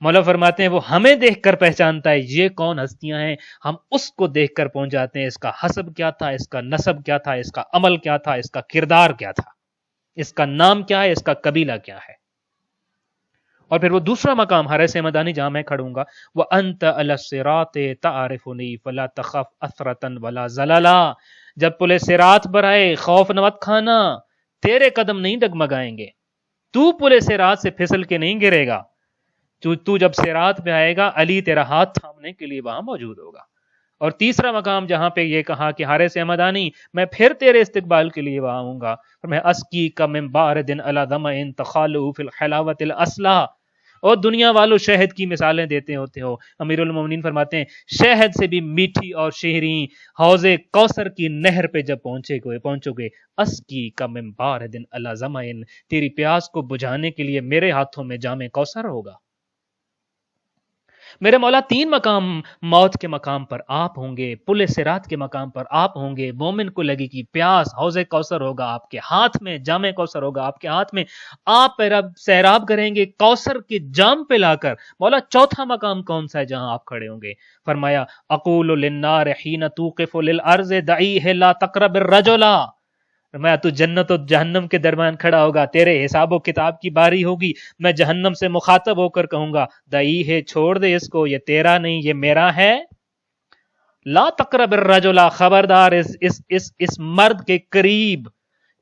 مولا فرماتے ہیں وہ ہمیں دیکھ کر پہچانتا ہے یہ کون ہستیاں ہیں، ہم اس کو دیکھ کر پہنچ جاتے ہیں اس کا حسب کیا تھا، اس کا نسب کیا تھا، اس کا عمل کیا تھا، اس کا کردار کیا تھا، اس کا نام کیا ہے، اس کا قبیلہ کیا ہے۔ اور پھر وہ دوسرا مقام حارث حمدانی جہاں میں کھڑوں گا، وَأَنْتَ عَلَى الصِّرَاطِ تَعْرِفُنِي فَلَا تَخَفْ أَثْرَةً وَلَا زَلَلًا، جب پلے صراط پر آئے خوف نہ مت کھانا، تیرے قدم نہیں ڈگمگائیں گے، تو پلے صراط سے پھسل کے نہیں گرے گا، تو جب صراط پہ آئے گا علی تیرا ہاتھ تھامنے کے لیے وہاں موجود ہوگا۔ اور تیسرا مقام جہاں پہ یہ کہا کہ حارث حمدانی میں پھر تیرے استقبال کے لیے وہاں آؤں گا، میں اسکی کا من بارد علی ظمأ تخالؤ فی الحلاوۃ الاصلا، اور دنیا والوں شہد کی مثالیں دیتے ہوتے ہو، امیر المومنین فرماتے ہیں شہد سے بھی میٹھی اور شیریں حوض کوثر کی نہر پہ جب پہنچو گے، اسکی کا من بارد علی ظمأ، تیری پیاس کو بجھانے کے لیے میرے ہاتھوں میں جام کوثر ہوگا۔ میرے مولا 3 مقام موت کے مقام پر آپ ہوں گے، پل صراط کے مقام پر آپ ہوں گے، مومن کو لگے گی پیاس، حوض کوثر ہوگا آپ کے ہاتھ میں، جام کوثر ہوگا آپ کے ہاتھ میں، آپ سیراب کریں گے کوثر کے جام پہ لا کر۔ مولا 4تھا مقام کون سا ہے جہاں آپ کھڑے ہوں گے؟ فرمایا اقول للنار حین توقف للارض دعیہ لا تقرب الرجلا، فرمایا تو جنت و جہنم کے درمیان کھڑا ہوگا، تیرے حساب و کتاب کی باری ہوگی، میں جہنم سے مخاطب ہو کر کہوں گا دئی ہے چھوڑ دے اس کو، یہ تیرا نہیں یہ میرا ہے، لا تقرب الرجل، خبردار اس مرد کے قریب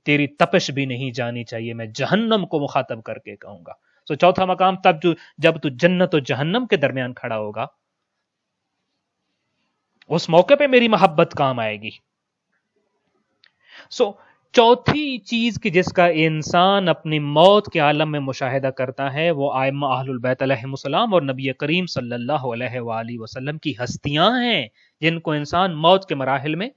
تیری تپش بھی نہیں جانی چاہیے، میں جہنم کو مخاطب کر کے کہوں گا۔ سو 4تھا مقام تب جب تو جنت و جہنم کے درمیان کھڑا ہوگا، اس موقع پہ میری محبت کام آئے گی۔ سو 4تھی چیز کی جس کا انسان اپنی موت کے عالم میں مشاہدہ کرتا ہے وہ ائمہ اہل البیت علیہم السلام اور نبی کریم صلی اللہ علیہ وآلہ وسلم کی ہستیاں ہیں، جن کو انسان موت کے مراحل میں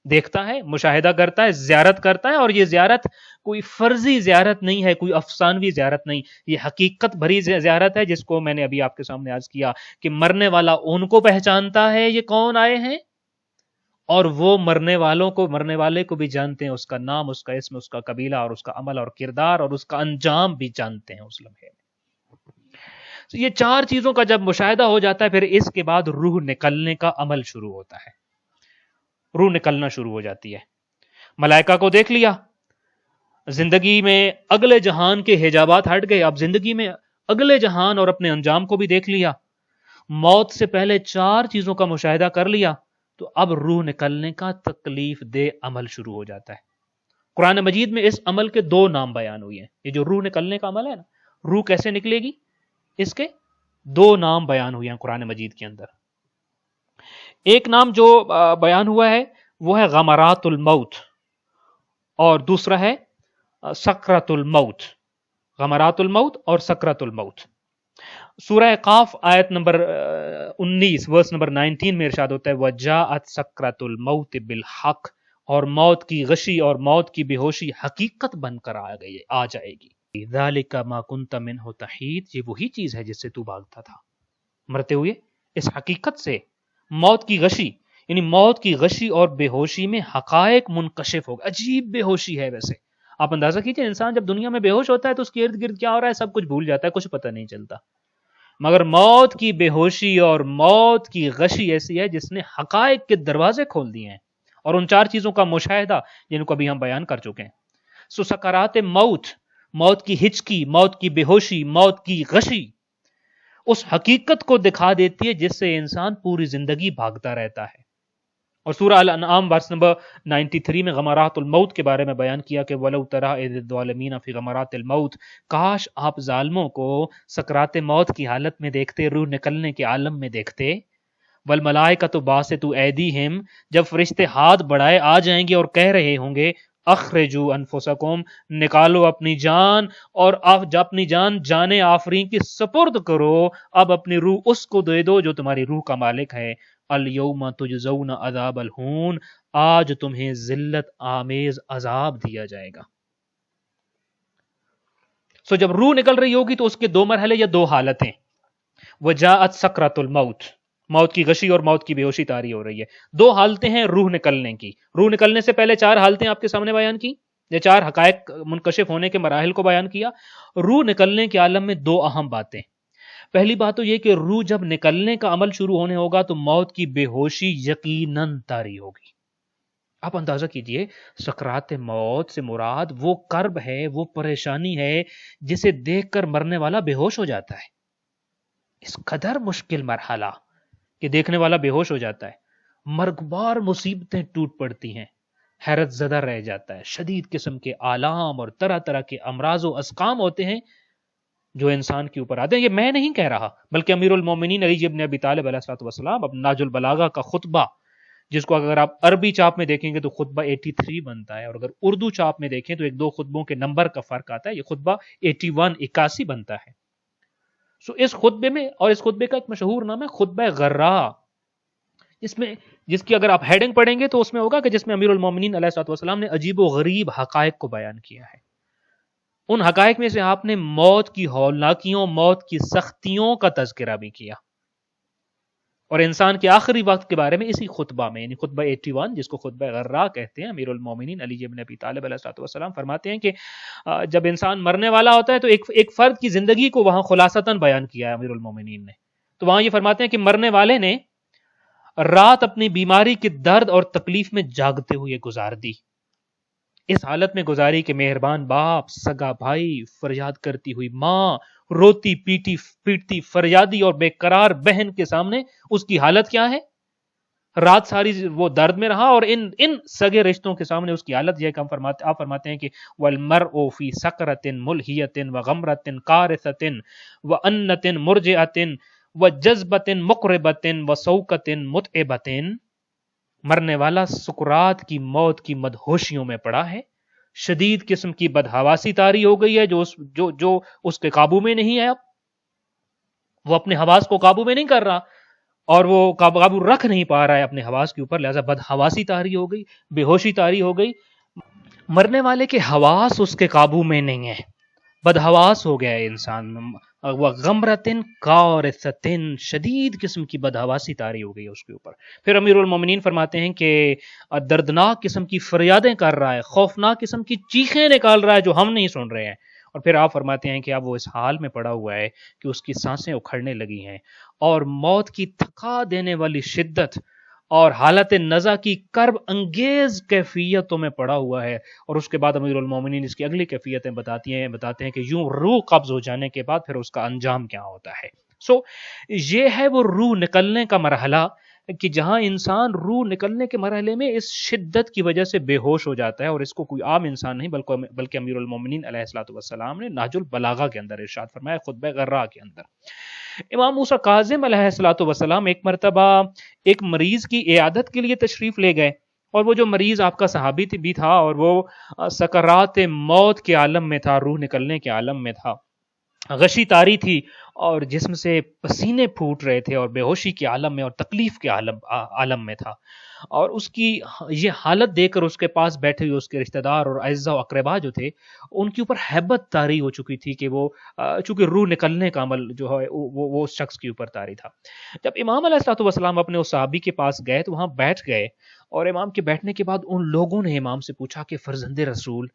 دیکھتا ہے، مشاہدہ کرتا ہے، زیارت کرتا ہے، اور یہ زیارت کوئی فرضی زیارت نہیں ہے، کوئی افسانوی زیارت نہیں، یہ حقیقت بھری زیارت ہے، جس کو میں نے ابھی آپ کے سامنے عرض کیا کہ مرنے والا ان کو پہچانتا ہے یہ کون آئے ہیں، اور وہ مرنے والے کو بھی جانتے ہیں، اس کا نام، اس کا اسم، اس کا قبیلہ اور اس کا عمل اور کردار اور اس کا انجام بھی جانتے ہیں اس لمحے میں۔ تو یہ چار چیزوں کا جب مشاہدہ ہو جاتا ہے، پھر اس کے بعد روح نکلنے کا عمل شروع ہوتا ہے، روح نکلنا شروع ہو جاتی ہے۔ ملائکہ کو دیکھ لیا، زندگی میں اگلے جہان کے حجابات ہٹ گئے، اب زندگی میں اگلے جہان اور اپنے انجام کو بھی دیکھ لیا، موت سے پہلے چار چیزوں کا مشاہدہ کر لیا، تو اب روح نکلنے کا تکلیف دہ عمل شروع ہو جاتا ہے۔ قرآن مجید میں اس عمل کے دو نام بیان ہوئے ہیں، یہ جو روح نکلنے کا عمل ہے نا، روح کیسے نکلے گی، اس کے دو نام بیان ہوئے ہیں قرآن مجید کے اندر۔ ایک نام جو بیان ہوا ہے وہ ہے غمرات الموت، اور دوسرا ہے سکرت الموت، غمرات الموت اور سکرت الموت۔ سورہ قاف آیت نمبر 19 ورس نمبر 19 میں ارشاد ہوتا ہے وَجَاءَتْ سَكْرَةُ الْمَوْتِ بِالْحَقِّ، اور موت کی غشی اور موت کی بے ہوشی حقیقت بن کر آ جائے گی۔ ذَلِكَ مَا كُنْتَ مِنْهُ تَحِيدُ، یہ وہی چیز ہے جس سے تو بھاگتا تھا مرتے ہوئے، اس حقیقت سے۔ موت کی غشی یعنی موت کی غشی اور بے ہوشی میں حقائق منکشف ہوگا، عجیب بے ہوشی ہے۔ ویسے آپ اندازہ کیجئے، انسان جب دنیا میں بے ہوش ہوتا ہے تو اس کے ارد گرد کیا ہو رہا ہے سب کچھ بھول جاتا ہے، کچھ پتہ نہیں چلتا، مگر موت کی بے ہوشی اور موت کی غشی ایسی ہے جس نے حقائق کے دروازے کھول دیے ہیں، اور ان چار چیزوں کا مشاہدہ جن کو ابھی ہم بیان کر چکے ہیں۔ سو سکرات موت، موت کی ہچکی، موت کی بے ہوشی، موت کی غشی اس حقیقت کو دکھا دیتی ہے جس سے انسان پوری زندگی بھاگتا رہتا ہے۔ اور سورہ الانعام ورس نمبر 93 میں غمرات الموت کے بارے میں بیان کیا کہ وَلَوْ تَرَىٰ إِذِ الظَّالِمِينَ فِي غَمَرَاتِ الْمَوْتِ، کاش آپ ظالموں کو سکرات موت کی حالت میں دیکھتے، روح نکلنے کے عالم میں دیکھتے۔ وَالْمَلَائِكَةُ بَاسِطُو أَيْدِيهِمْ، جب فرشتے ہاتھ بڑھائے آ جائیں گے اور کہہ رہے ہوں گے اخرجوا انفسکم، نکالو اپنی جان، اور اپنی جان آفرین کی سپرد کرو، اب اپنی روح اس کو دے دو جو تمہاری روح کا مالک ہے۔ الیوم تجزون عذاب الہون، آج تمہیں ذلت آمیز عذاب دیا جائے گا۔ سو جب روح نکل رہی ہوگی تو اس کے دو مرحلے یا دو حالتیں، وجاءت سکرۃ الموت، موت کی غشی اور موت کی بے ہوشی طاری ہو رہی ہے۔ دو حالتیں ہیں روح نکلنے کی۔ روح نکلنے سے پہلے چار حالتیں آپ کے سامنے بیان کی، یہ چار حقائق منکشف ہونے کے مراحل کو بیان کیا۔ روح نکلنے کے عالم میں دو اہم باتیں۔ پہلی بات تو یہ کہ روح جب نکلنے کا عمل شروع ہونے ہوگا تو موت کی بے ہوشی یقیناً طاری ہوگی۔ آپ اندازہ کیجئے، سکرات موت سے مراد وہ کرب ہے، وہ پریشانی ہے جسے دیکھ کر مرنے والا بے ہوش ہو جاتا ہے۔ اس قدر مشکل مرحلہ کہ دیکھنے والا بے ہوش ہو جاتا ہے، مرگبار مصیبتیں ٹوٹ پڑتی ہیں، حیرت زدہ رہ جاتا ہے، شدید قسم کے آلام اور طرح طرح کے امراض و اسقام ہوتے ہیں جو انسان کے اوپر آتے ہیں۔ یہ میں نہیں کہہ رہا، بلکہ امیر المومنین علی ابن ابی طالب علیہ الصلوۃ والسلام اب ناج البلاغہ کا خطبہ، جس کو اگر آپ عربی چاپ میں دیکھیں گے تو خطبہ 83 بنتا ہے، اور اگر اردو چاپ میں دیکھیں تو ایک دو خطبوں کے نمبر کا فرق آتا ہے، یہ خطبہ 81 بنتا ہے۔ سو اس خطبے میں، اور اس خطبے کا ایک مشہور نام ہے خطبہ غراء، جس کی اگر آپ ہیڈنگ پڑھیں گے تو اس میں ہوگا کہ جس میں امیر المومنین علیہ الصلوۃ والسلام نے عجیب و غریب حقائق کو بیان کیا ہے۔ ان حقائق میں سے آپ نے موت کی ہولناکیوں، موت کی سختیوں کا تذکرہ بھی کیا، اور انسان کے آخری وقت کے بارے میں اسی خطبہ میں، یعنی خطبہ 81 جس کو خطبہ غراء کہتے ہیں، امیر المومنین علی ابن ابی طالب علیہ الصلوۃ والسلام فرماتے ہیں کہ جب انسان مرنے والا ہوتا ہے تو ایک فرد کی زندگی کو وہاں خلاصتاً بیان کیا ہے امیر المومنین نے۔ تو وہاں یہ فرماتے ہیں کہ مرنے والے نے رات اپنی بیماری کے درد اور تکلیف میں جاگتے ہوئے گزار دی، اس حالت میں گزاری کہ مہربان باپ، سگا بھائی، فریاد کرتی ہوئی ماں، روتی پیٹتی فریادی اور بے قرار بہن کے سامنے اس کی حالت کیا ہے؟ رات ساری وہ درد میں رہا، اور ان سگے رشتوں کے سامنے اس کی حالت یہ ہے کہ آپ فرماتے ہیں کہ وَالْمَرْءُ فِي سَكْرَةٍ مُلْهِيَةٍ وَغَمْرَةٍ قَارِثَةٍ وَأَنَّةٍ مُرْجِعَةٍ وَجَذْبَةٍ مُقْرِبَةٍ وَسَوْكَةٍ مُتْعِبَةٍ، مرنے والا سکرات کی موت کی مدہوشیوں میں پڑا ہے، شدید قسم کی بدحواسی طاری ہو گئی ہے جو اس کے قابو میں نہیں ہے، اب وہ اپنے حواس کو قابو میں نہیں کر رہا، اور وہ قابو رکھ نہیں پا رہا ہے اپنے حواس کے اوپر، لہذا بدحواسی طاری ہو گئی، بے ہوشی طاری ہو گئی. مرنے والے کے حواس اس کے قابو میں نہیں ہے، بدحواس ہو گیا ہے انسان. غمرتن قارثتن، شدید قسم کی بدحواسی طاری ہو گئی ہے اس کے اوپر. پھر امیر المومنین فرماتے ہیں کہ دردناک قسم کی فریادیں کر رہا ہے، خوفناک قسم کی چیخیں نکال رہا ہے جو ہم نہیں سن رہے ہیں. اور پھر آپ فرماتے ہیں کہ اب وہ اس حال میں پڑا ہوا ہے کہ اس کی سانسیں اکھڑنے لگی ہیں اور موت کی تھکا دینے والی شدت اور حالت نزع کی کرب انگیز کیفیتوں میں پڑا ہوا ہے. اور اس کے بعد امیر المومنین اس کی اگلی کیفیتیں بتاتے ہیں کہ یوں روح قبض ہو جانے کے بعد پھر اس کا انجام کیا ہوتا ہے. یہ ہے وہ روح نکلنے کا مرحلہ کہ جہاں انسان روح نکلنے کے مرحلے میں اس شدت کی وجہ سے بے ہوش ہو جاتا ہے. اور اس کو کوئی عام انسان نہیں بلکہ امیر المومنین علیہ الصلوۃ والسلام نے نہج البلاغہ کے اندر ارشاد فرمایا، خطبہ غراء کے اندر. امام موسیٰ کاظم علیہ الصلوۃ والسلام ایک مرتبہ ایک مریض کی عیادت کے لیے تشریف لے گئے، اور وہ جو مریض آپ کا صحابی بھی تھا اور وہ سکرات موت کے عالم میں تھا، روح نکلنے کے عالم میں تھا، غشی طاری تھی اور جسم سے پسینے پھوٹ رہے تھے اور بے ہوشی کے عالم میں اور تکلیف کے عالم میں تھا. اور اس کی یہ حالت دیکھ کر اس کے پاس بیٹھے ہوئے اس کے رشتہ دار اور اعزا و اقربا جو تھے، ان کے اوپر ہیبت طاری ہو چکی تھی کہ وہ چونکہ روح نکلنے کا عمل جو ہے وہ اس شخص کے اوپر طاری تھا. جب امام علیہ الصلوۃ والسلام اپنے اس صحابی کے پاس گئے تو وہاں بیٹھ گئے، اور امام کے بیٹھنے کے بعد ان لوگوں نے امام سے پوچھا کہ فرزند رسول،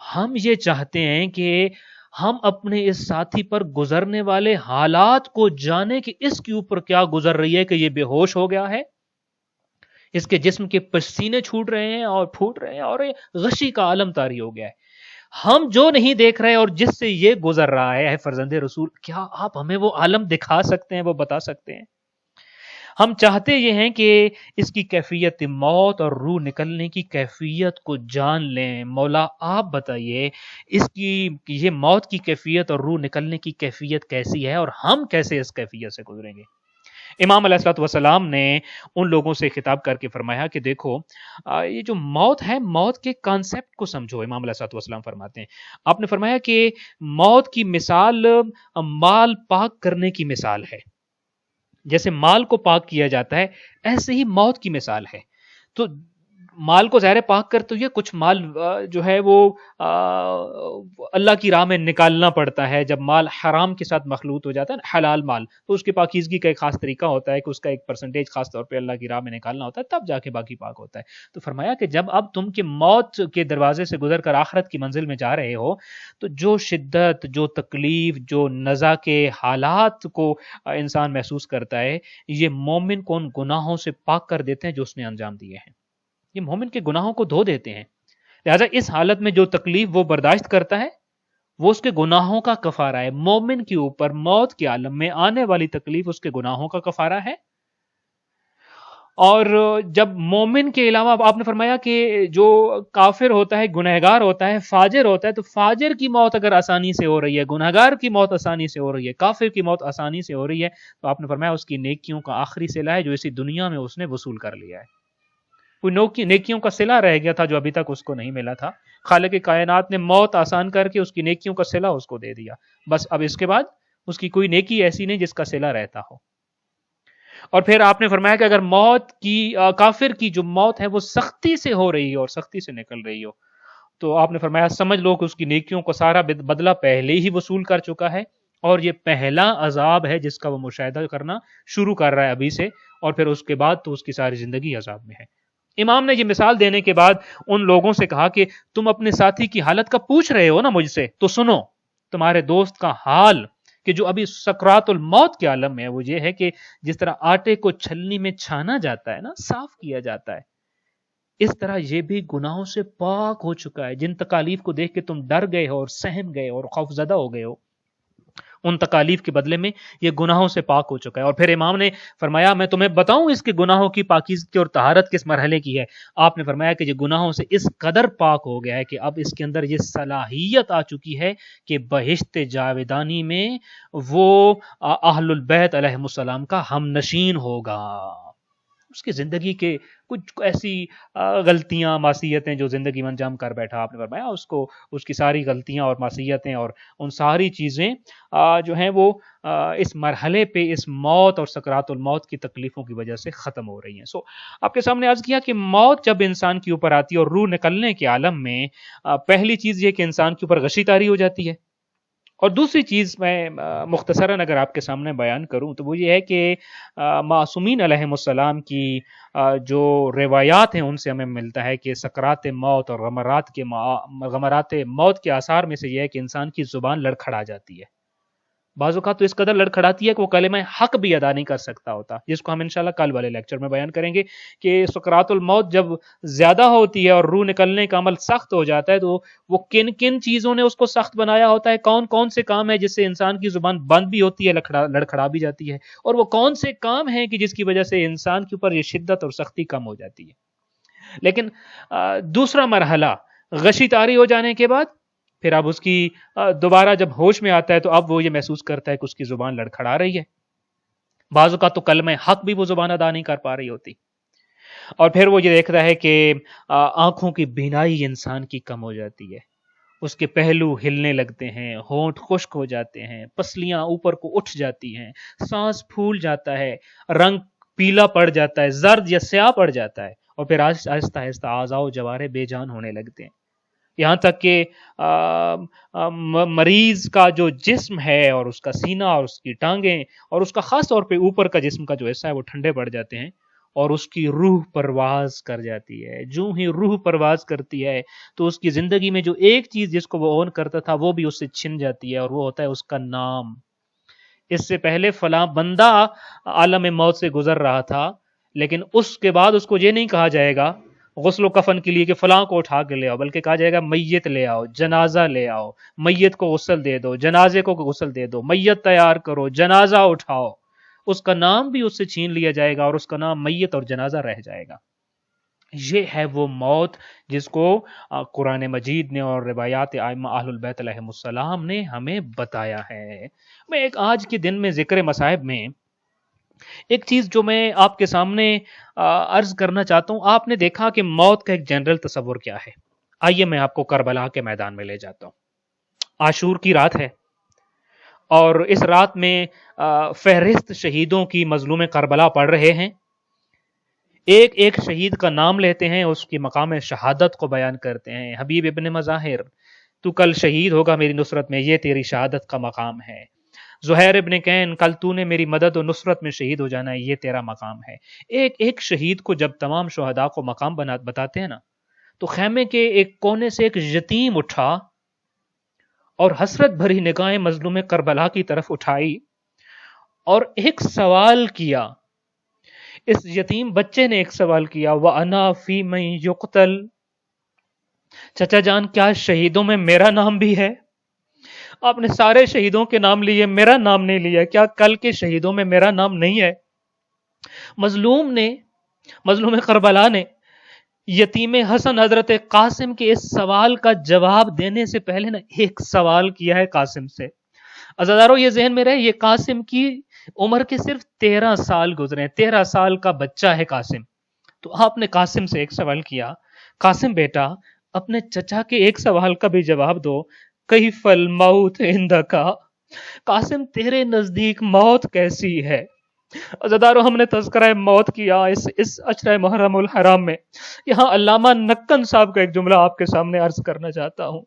ہم یہ چاہتے ہیں کہ ہم اپنے اس ساتھی پر گزرنے والے حالات کو جانیں کہ اس کے اوپر کیا گزر رہی ہے کہ یہ بے ہوش ہو گیا ہے، اس کے جسم کے پسینے چھوٹ رہے ہیں اور پھوٹ رہے ہیں اور غشی کا عالم طاری ہو گیا ہے. ہم جو نہیں دیکھ رہے اور جس سے یہ گزر رہا ہے فرزند رسول، کیا آپ ہمیں وہ عالم دکھا سکتے ہیں، وہ بتا سکتے ہیں؟ ہم چاہتے یہ ہیں کہ اس کی کیفیت موت اور روح نکلنے کی کیفیت کو جان لیں. مولا آپ بتائیے اس کی یہ موت کی کیفیت اور روح نکلنے کی کیفیت کیسی ہے اور ہم کیسے اس کیفیت سے گزریں گے. امام علیہ الصلوۃ والسلام نے ان لوگوں سے خطاب کر کے فرمایا کہ دیکھو یہ جو موت ہے، موت کے کانسیپٹ کو سمجھو. امام علیہ الصلوۃ والسلام فرماتے ہیں، آپ نے فرمایا کہ موت کی مثال مال پاک کرنے کی مثال ہے. جیسے مال کو پاک کیا جاتا ہے ایسے ہی موت کی مثال ہے. تو مال کو ظاہر پاک کرتے ہوئے کچھ مال جو ہے وہ اللہ کی راہ میں نکالنا پڑتا ہے. جب مال حرام کے ساتھ مخلوط ہو جاتا ہے نا، حلال مال، تو اس کی پاکیزگی کا ایک خاص طریقہ ہوتا ہے کہ اس کا ایک پرسنٹیج خاص طور پہ اللہ کی راہ میں نکالنا ہوتا ہے، تب جا کے باقی پاک ہوتا ہے. تو فرمایا کہ جب اب تم کے موت کے دروازے سے گزر کر آخرت کی منزل میں جا رہے ہو تو جو شدت، جو تکلیف، جو نزع کے حالات کو انسان محسوس کرتا ہے، یہ مومن کو ان گناہوں سے پاک کر دیتے ہیں جو اس نے انجام دیے ہیں. یہ مومن کے گناہوں کو دھو دیتے ہیں. لہذا اس حالت میں جو تکلیف وہ برداشت کرتا ہے وہ اس کے گناہوں کا کفارہ ہے. مومن کے اوپر موت کے عالم میں آنے والی تکلیف اس کے گناہوں کا کفارہ ہے. اور جب مومن کے علاوہ آپ نے فرمایا کہ جو کافر ہوتا ہے، گنہگار ہوتا ہے، فاجر ہوتا ہے، تو فاجر کی موت اگر آسانی سے ہو رہی ہے، گنہگار کی موت آسانی سے ہو رہی ہے، کافر کی موت آسانی سے ہو رہی ہے، تو آپ نے فرمایا اس کی نیکیوں کا آخری صلہ ہے جو اسی دنیا میں اس نے وصول کر لیا ہے. کوئی نیکیوں کا صلہ رہ گیا تھا جو ابھی تک اس کو نہیں ملا تھا، خالق کائنات نے موت آسان کر کے اس کی نیکیوں کا صلہ اس کو دے دیا. بس اب اس کے بعد اس کی کوئی نیکی ایسی نہیں جس کا صلہ رہتا ہو. اور پھر آپ نے فرمایا کہ اگر موت کی کافر کی جو موت ہے وہ سختی سے ہو رہی ہے اور سختی سے نکل رہی ہو، تو آپ نے فرمایا سمجھ لو کہ اس کی نیکیوں کو سارا بدلہ پہلے ہی وصول کر چکا ہے، اور یہ پہلا عذاب ہے جس کا وہ مشاہدہ کرنا شروع کر رہا ہے ابھی سے، اور پھر اس کے بعد تو اس کی ساری زندگی عذاب میں ہے. امام نے یہ مثال دینے کے بعد ان لوگوں سے کہا کہ تم اپنے ساتھی کی حالت کا پوچھ رہے ہو نا مجھ سے، تو سنو تمہارے دوست کا حال کہ جو ابھی سکرات الموت کے عالم میں ہے وہ یہ ہے کہ جس طرح آٹے کو چھلنی میں چھانا جاتا ہے نا، صاف کیا جاتا ہے، اس طرح یہ بھی گناہوں سے پاک ہو چکا ہے. جن تکالیف کو دیکھ کے تم ڈر گئے ہو اور سہم گئے اور خوف زدہ ہو گئے ہو، ان تکالیف کے بدلے میں یہ گناہوں سے پاک ہو چکا ہے. اور پھر امام نے فرمایا میں تمہیں بتاؤں اس کے گناہوں کی پاکیزگی اور طہارت کس مرحلے کی ہے. آپ نے فرمایا کہ یہ گناہوں سے اس قدر پاک ہو گیا ہے کہ اب اس کے اندر یہ صلاحیت آ چکی ہے کہ بہشت جاودانی میں وہ اہل البیت علیہم السلام کا ہم نشین ہوگا. اس کی زندگی کے کچھ ایسی غلطیاں معصیتیں جو زندگی میں انجام کر بیٹھا، آپ نے فرمایا اس کی ساری غلطیاں اور معصیتیں اور ان ساری چیزیں جو ہیں وہ اس مرحلے پہ اس موت اور سکرات الموت کی تکلیفوں کی وجہ سے ختم ہو رہی ہیں۔ آپ کے سامنے عرض کیا کہ موت جب انسان کے اوپر آتی ہے اور روح نکلنے کے عالم میں پہلی چیز یہ کہ انسان کے اوپر غشی طاری ہو جاتی ہے، اور دوسری چیز میں مختصراً اگر آپ کے سامنے بیان کروں تو وہ یہ ہے کہ معصومین علیہم السلام کی جو روایات ہیں ان سے ہمیں ملتا ہے کہ سکرات موت اور غمرات موت کے آثار میں سے یہ ہے کہ انسان کی زبان لڑکھڑا جاتی ہے، بعض اوقات تو اس قدر لڑکھڑاتی ہے کہ وہ کلمہ حق بھی ادا نہیں کر سکتا ہوتا، جس کو ہم انشاءاللہ کل والے لیکچر میں بیان کریں گے کہ سکرات الموت جب زیادہ ہوتی ہے اور روح نکلنے کا عمل سخت ہو جاتا ہے تو وہ کن کن چیزوں نے اس کو سخت بنایا ہوتا ہے، کون کون سے کام ہے جس سے انسان کی زبان بند بھی ہوتی ہے، لڑکھڑا بھی جاتی ہے، اور وہ کون سے کام ہیں کہ جس کی وجہ سے انسان کے اوپر یہ شدت اور سختی کم ہو جاتی ہے۔ لیکن دوسرا مرحلہ غشی طاری ہو جانے کے بعد پھر اب اس کی دوبارہ جب ہوش میں آتا ہے تو اب وہ یہ محسوس کرتا ہے کہ اس کی زبان لڑکھڑا رہی ہے، بعض اوقات تو کلمہ حق بھی وہ زبان ادا نہیں کر پا رہی ہوتی، اور پھر وہ یہ دیکھتا ہے کہ آنکھوں کی بینائی انسان کی کم ہو جاتی ہے، اس کے پہلو ہلنے لگتے ہیں، ہونٹ خشک ہو جاتے ہیں، پسلیاں اوپر کو اٹھ جاتی ہیں، سانس پھول جاتا ہے، رنگ پیلا پڑ جاتا ہے، زرد یا سیاہ پڑ جاتا ہے، اور پھر آہستہ آہستہ اعضاء و جوارح بے جان ہونے لگتے ہیں، یہاں تک کہ مریض کا جو جسم ہے اور اس کا سینہ اور اس کی ٹانگیں اور اس کا خاص طور پہ اوپر کا جسم کا جو حصہ ہے وہ ٹھنڈے پڑ جاتے ہیں، اور اس کی روح پرواز کر جاتی ہے۔ جو ہی روح پرواز کرتی ہے تو اس کی زندگی میں جو ایک چیز جس کو وہ اون کرتا تھا وہ بھی اس سے چھن جاتی ہے، اور وہ ہوتا ہے اس کا نام۔ اس سے پہلے فلاں بندہ عالم موت سے گزر رہا تھا، لیکن اس کے بعد اس کو یہ نہیں کہا جائے گا غسل و کفن کے لیے کہ فلاں کو اٹھا کے لے آؤ، بلکہ کہا جائے گا میت لے آؤ، جنازہ لے آؤ، میت کو غسل دے دو، جنازے کو غسل دے دو، میت تیار کرو، جنازہ اٹھاؤ۔ اس کا نام بھی اس سے چھین لیا جائے گا اور اس کا نام میت اور جنازہ رہ جائے گا۔ یہ ہے وہ موت جس کو قرآن مجید نے اور روایات ائمہ اہل البیت علیہم السلام نے ہمیں بتایا ہے۔ میں ایک آج کے دن میں ذکر مصائب میں ایک چیز جو میں آپ کے سامنے عرض کرنا چاہتا ہوں، آپ نے دیکھا کہ موت کا ایک جنرل تصور کیا ہے۔ آئیے میں آپ کو کربلا کے میدان میں لے جاتا ہوں۔ عاشور کی رات ہے اور اس رات میں فہرست شہیدوں کی مظلوم کربلا پڑھ رہے ہیں، ایک ایک شہید کا نام لیتے ہیں، اس کی مقام شہادت کو بیان کرتے ہیں۔ حبیب ابن مظاہر، تو کل شہید ہوگا میری نصرت میں، یہ تیری شہادت کا مقام ہے۔ زہیر ابن کین، کل تو نے میری مدد و نصرت میں شہید ہو جانا ہے، یہ تیرا مقام ہے۔ ایک ایک شہید کو جب تمام شہداء کو مقام بتاتے ہیں نا، تو خیمے کے ایک کونے سے ایک یتیم اٹھا اور حسرت بھری نگاہیں مظلوم کربلا کی طرف اٹھائی اور ایک سوال کیا۔ اس یتیم بچے نے ایک سوال کیا، وَأَنَا فِي مَن يُقْتَلْ، چچا جان کیا شہیدوں میں میرا نام بھی ہے؟ آپ نے سارے شہیدوں کے نام لیے، میرا نام نہیں لیا، کیا کل کے شہیدوں میں میرا نام نہیں ہے؟ مظلوم کربلا نے یتیم حسن حضرت قاسم کے اس سوال کا جواب دینے سے پہلے نا ایک سوال کیا ہے قاسم سے۔ عزیزارو یہ ذہن میں رہے، یہ قاسم کی عمر کے صرف 13 سال گزرے ہیں، 13 سال کا بچہ ہے قاسم۔ تو آپ نے قاسم سے ایک سوال کیا، قاسم بیٹا اپنے چچا کے ایک سوال کا بھی جواب دو، کیف الموت عندک، قاسم تیرے نزدیک موت کیسی ہے؟ عزیزارو ہم نے تذکرہ موت کیا اس عشرہ محرم الحرام میں۔ یہاں علامہ نکن صاحب کا ایک جملہ آپ کے سامنے عرض کرنا چاہتا ہوں۔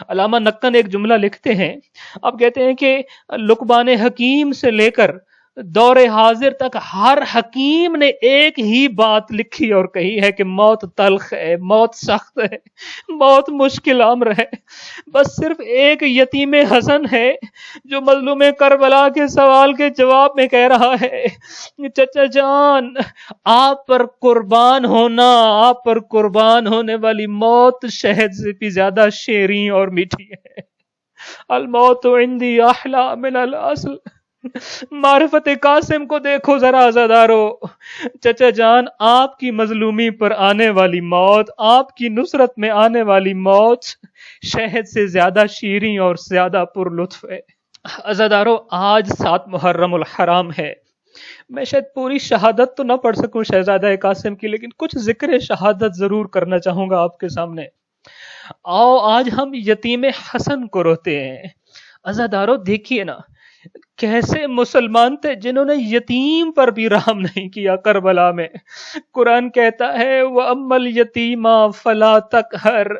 علامہ نکن ایک جملہ لکھتے ہیں، آپ کہتے ہیں کہ لقمان حکیم سے لے کر دور حاضر تک ہر حکیم نے ایک ہی بات لکھی اور کہی ہے کہ موت تلخ ہے، موت سخت ہے، موت مشکل امر ہے۔ بس صرف ایک یتیم حسن ہے جو مظلوم کربلا کے سوال کے جواب میں کہہ رہا ہے، چچا جان آپ پر قربان ہونا، آپ پر قربان ہونے والی موت شہد سے بھی زیادہ شیریں اور میٹھی ہے۔ الموت عندی احلی من الاصل۔ معرفت قاسم کو دیکھو ذرا عزادارو، چچا جان آپ کی مظلومی پر آنے والی موت، آپ کی نصرت میں آنے والی موت شہد سے زیادہ شیریں اور زیادہ پر لطف ہے۔ عزادارو آج 7 محرم الحرام ہے، میں شاید پوری شہادت تو نہ پڑھ سکوں شہزادہ قاسم کی، لیکن کچھ ذکر شہادت ضرور کرنا چاہوں گا آپ کے سامنے۔ آؤ آج ہم یتیم حسن کو روتے ہیں۔ عزادارو دیکھیے نا، کیسے مسلمان تھے جنہوں نے یتیم پر بھی رحم نہیں کیا کربلا میں۔ قرآن کہتا ہے وَأَمَّا الْيَتِيمَ فَلَا تَقْهَرْ،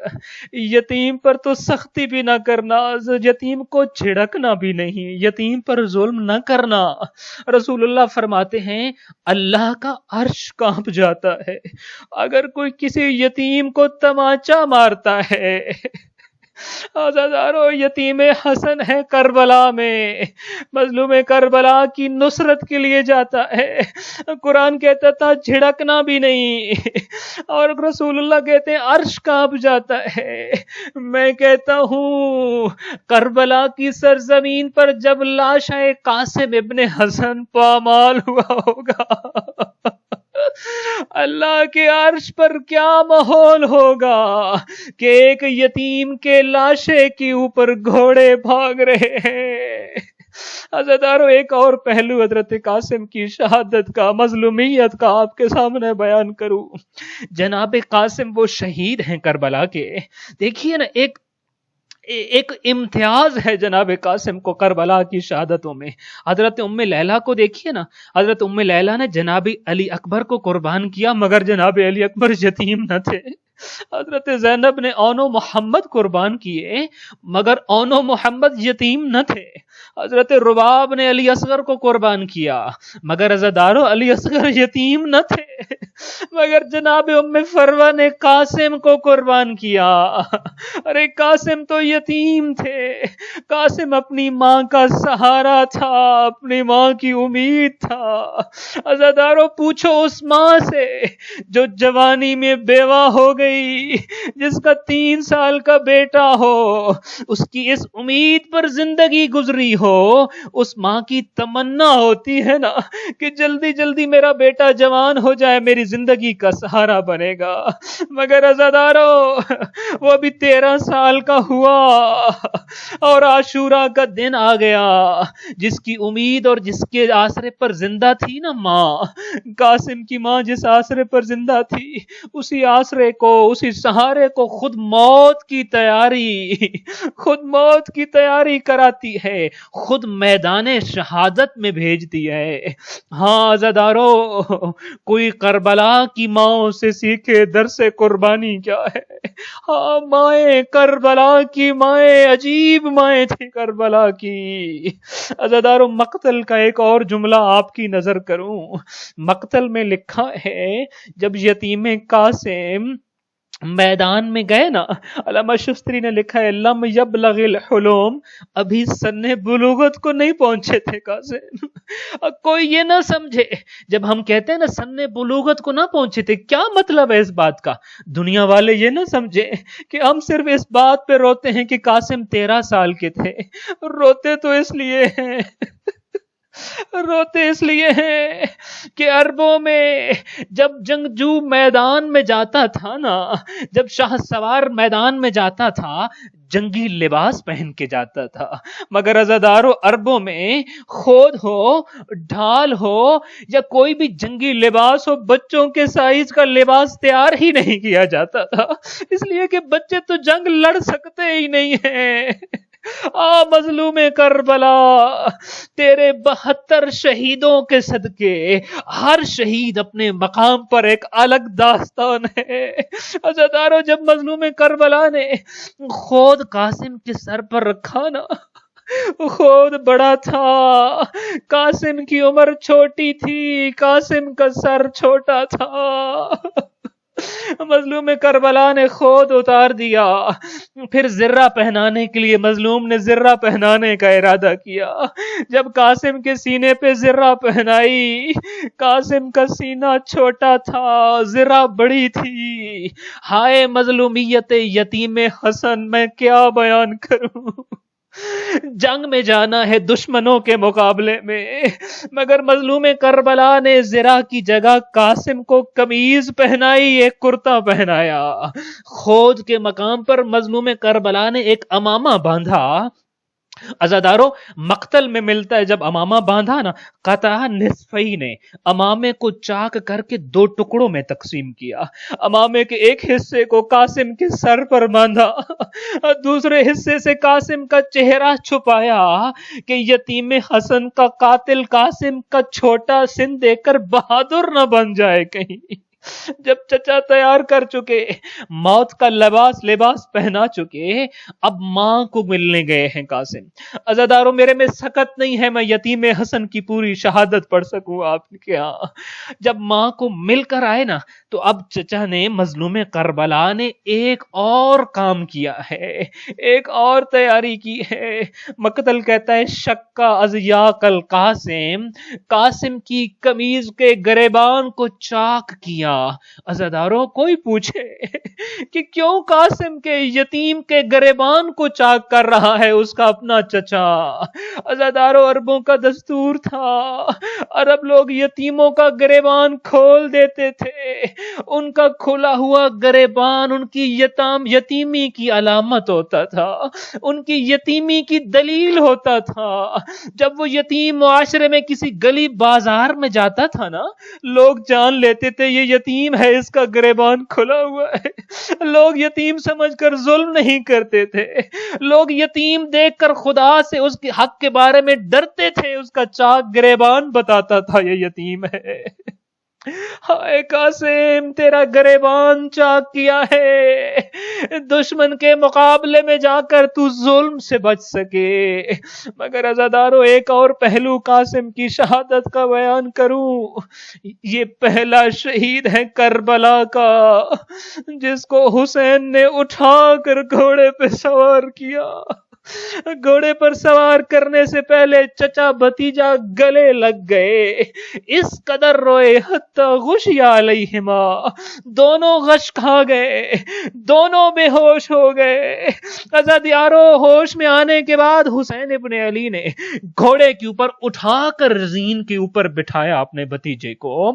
یتیم پر تو سختی بھی نہ کرنا، یتیم کو جھڑکنا بھی نہیں، یتیم پر ظلم نہ کرنا۔ رسول اللہ فرماتے ہیں اللہ کا عرش کانپ جاتا ہے اگر کوئی کسی یتیم کو تماچا مارتا ہے۔ آزادارو، یتیم حسن ہے کربلا میں، مظلوم کربلا کی نصرت کے لیے جاتا ہے۔ قرآن کہتا تھا جھڑکنا بھی نہیں، اور رسول اللہ کہتے ہیں عرش کانپ جاتا ہے۔ میں کہتا ہوں کربلا کی سرزمین پر جب لاش قاسم ابن حسن پامال ہوا ہوگا، اللہ کے عرش پر کیا ماحول ہوگا کہ ایک یتیم کے لاشے کے اوپر گھوڑے بھاگ رہے ہیں۔ عزادارو، ایک اور پہلو حضرت قاسم کی شہادت کا، مظلومیت کا آپ کے سامنے بیان کروں۔ جناب قاسم وہ شہید ہیں کربلا کے، دیکھیے نا، ایک امتیاز ہے جناب قاسم کو کربلا کی شہادتوں میں۔ حضرت ام لیلہ کو دیکھیے نا، حضرت ام لیلہ نے جناب علی اکبر کو قربان کیا، مگر جناب علی اکبر یتیم نہ تھے۔ حضرت زینب نے اون و محمد قربان کیے، مگر اون و محمد یتیم نہ تھے۔ حضرت رباب نے علی اصغر کو قربان کیا، مگر عزادارو علی اصغر یتیم نہ تھے، مگر جناب ام فروہ نے قاسم کو قربان کیا۔ ارے قاسم تو یتیم تھے، قاسم اپنی ماں کا سہارا تھا، اپنی ماں کی امید تھا۔ عزادارو، پوچھو اس ماں سے جو جوانی میں بیوہ ہو گئی، جس کا 3 سال کا بیٹا ہو، اس کی اس امید پر زندگی گزری ہو، اس ماں کی تمنا ہوتی ہے نا کہ جلدی جلدی میرا بیٹا جوان ہو جائے، میری زندگی کا سہارا بنے گا۔ مگر عزادارو، وہ بھی 13 سال کا ہوا اور عاشورہ کا دن آ گیا، جس کی امید اور جس کے آسرے پر زندہ تھی نا ماں، قاسم کی ماں جس آسرے پر زندہ تھی، اسی آسرے کو، اسی سہارے کو خود موت کی تیاری کراتی ہے، خود میدان شہادت میں بھیجتی ہے۔ ہاں عزادارو، کوئی کربلا کی ماں سے سیکھے درس قربانی کیا ہے۔ ہاں، مائیں کربلا کی مائیں، عجیب مائیں تھی کربلا کی۔ عزادارو، مقتل کا ایک اور جملہ آپ کی نظر کروں۔ مقتل میں لکھا ہے جب یتیم قاسم میدان میں گئے نا، علامہ شستری نے لکھا ہے لم یبلغ الحلم، ابھی سن بلوغت کو نہیں پہنچے تھے قاسم۔ کوئی یہ نہ سمجھے جب ہم کہتے ہیں نا سن بلوغت کو نہ پہنچے تھے، کیا مطلب ہے اس بات کا؟ دنیا والے یہ نہ سمجھے کہ ہم صرف اس بات پہ روتے ہیں کہ قاسم 13 سال کے تھے۔ روتے تو اس لیے ہیں کہ عربوں میں جب جنگجو میدان میں جاتا تھا نا، جب شاہ سوار میدان میں جاتا تھا، جنگی لباس پہن کے جاتا تھا، مگر عزادارو عربوں میں خود ہو، ڈھال ہو یا کوئی بھی جنگی لباس ہو، بچوں کے سائز کا لباس تیار ہی نہیں کیا جاتا تھا، اس لیے کہ بچے تو جنگ لڑ سکتے ہی نہیں ہیں۔ مظلوم کربلا، تیرے 72 شہیدوں کے صدقے ہر شہید اپنے مقام پر ایک الگ داستان ہے۔ عزادارو، جب مظلوم کربلا نے خود قاسم کے سر پر رکھا نا، خود بڑا تھا، قاسم کی عمر چھوٹی تھی، قاسم کا سر چھوٹا تھا، مظلوم کربلا نے خود اتار دیا۔ پھر زرہ پہنانے کے لیے مظلوم نے زرہ پہنانے کا ارادہ کیا۔ جب قاسم کے سینے پہ زرہ پہنائی، قاسم کا سینہ چھوٹا تھا، زرہ بڑی تھی۔ ہائے مظلومیت یتیم حسن، میں کیا بیان کروں۔ جنگ میں جانا ہے دشمنوں کے مقابلے میں، مگر مظلوم کربلا نے زرہ کی جگہ قاسم کو قمیض پہنائی، ایک کرتا پہنایا۔ خود کے مقام پر مظلوم کربلا نے ایک امامہ باندھا، عزادارو مقتل میں ملتا ہے جب امامہ باندھا نا، قطع نصفی نے امامے کو چاک کر کے 2 ٹکڑوں میں تقسیم کیا. امامے کے ایک حصے کو قاسم کے سر پر باندھا اور دوسرے حصے سے قاسم کا چہرہ چھپایا کہ یتیم حسن کا قاتل قاسم کا چھوٹا سن دے کر بہادر نہ بن جائے کہیں. جب چچا تیار کر چکے، موت کا لباس پہنا چکے، اب ماں کو ملنے گئے ہیں قاسم. عزاداروں میرے میں سکت نہیں ہے میں یتیم حسن کی پوری شہادت پڑھ سکوں آپ کے ہاں. جب ماں کو مل کر آئے نا تو اب چچا نے مظلوم کربلا نے ایک اور کام کیا ہے، ایک اور تیاری کی ہے. مقتل کہتا ہے شکا از یاق القاسم، قاسم کی قمیض کے گریبان کو چاک کیا. عزاداروں کوئی پوچھے کہ کیوں قاسم کے یتیم کے گریبان کو چاک کر رہا ہے اس کا اپنا چچا؟ عزاداروں عربوں کا دستور تھا، عرب لوگ یتیموں کا گریبان کھول دیتے تھے. ان کا کھلا ہوا گریبان ان کی یتیمی کی علامت ہوتا تھا، ان کی یتیمی کی دلیل ہوتا تھا. جب وہ یتیم معاشرے میں کسی گلی بازار میں جاتا تھا نا، لوگ جان لیتے تھے یہ یتیم ہے، اس کا گریبان کھلا ہوا ہے. لوگ یتیم سمجھ کر ظلم نہیں کرتے تھے، لوگ یتیم دیکھ کر خدا سے اس کے حق کے بارے میں ڈرتے تھے. اس کا چاک گریبان بتاتا تھا یہ یتیم ہے. ہائے قاسم تیرا گریبان چاک کیا ہے دشمن کے مقابلے میں جا کر تو ظلم سے بچ سکے. مگر عزاداروں ایک اور پہلو قاسم کی شہادت کا بیان کروں. یہ پہلا شہید ہے کربلا کا جس کو حسین نے اٹھا کر گھوڑے پہ سوار کیا. گھوڑے پر سوار کرنے سے پہلے چچا بھتیجا گلے لگ گئے، اس قدر روئے حتی غشی علیہما، دونوں غش کھا گئے، دونوں بے ہوش ہو گئے. عزادیارو ہوش میں آنے کے بعد حسین ابن علی نے گھوڑے کے اوپر اٹھا کر زین کے اوپر بٹھایا اپنے بھتیجے کو.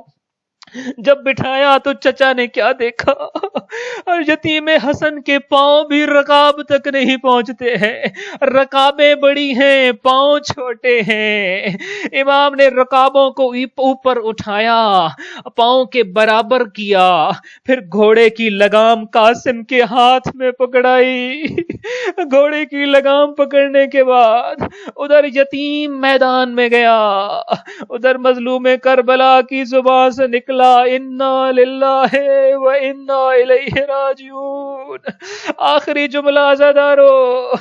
جب بٹھایا تو چچا نے کیا دیکھا، اور یتیم حسن کے پاؤں بھی رکاب تک نہیں پہنچتے ہیں، رکابیں بڑی ہیں پاؤں چھوٹے ہیں. امام نے رکابوں کو اوپر اٹھایا، پاؤں کے برابر کیا، پھر گھوڑے کی لگام قاسم کے ہاتھ میں پکڑائی. گھوڑے کی لگام پکڑنے کے بعد ادھر یتیم میدان میں گیا، ادھر مظلوم کربلا کی زبان سے نکلا انا للہ و انا الیہ راجعون. آخری جملہ عزادارو،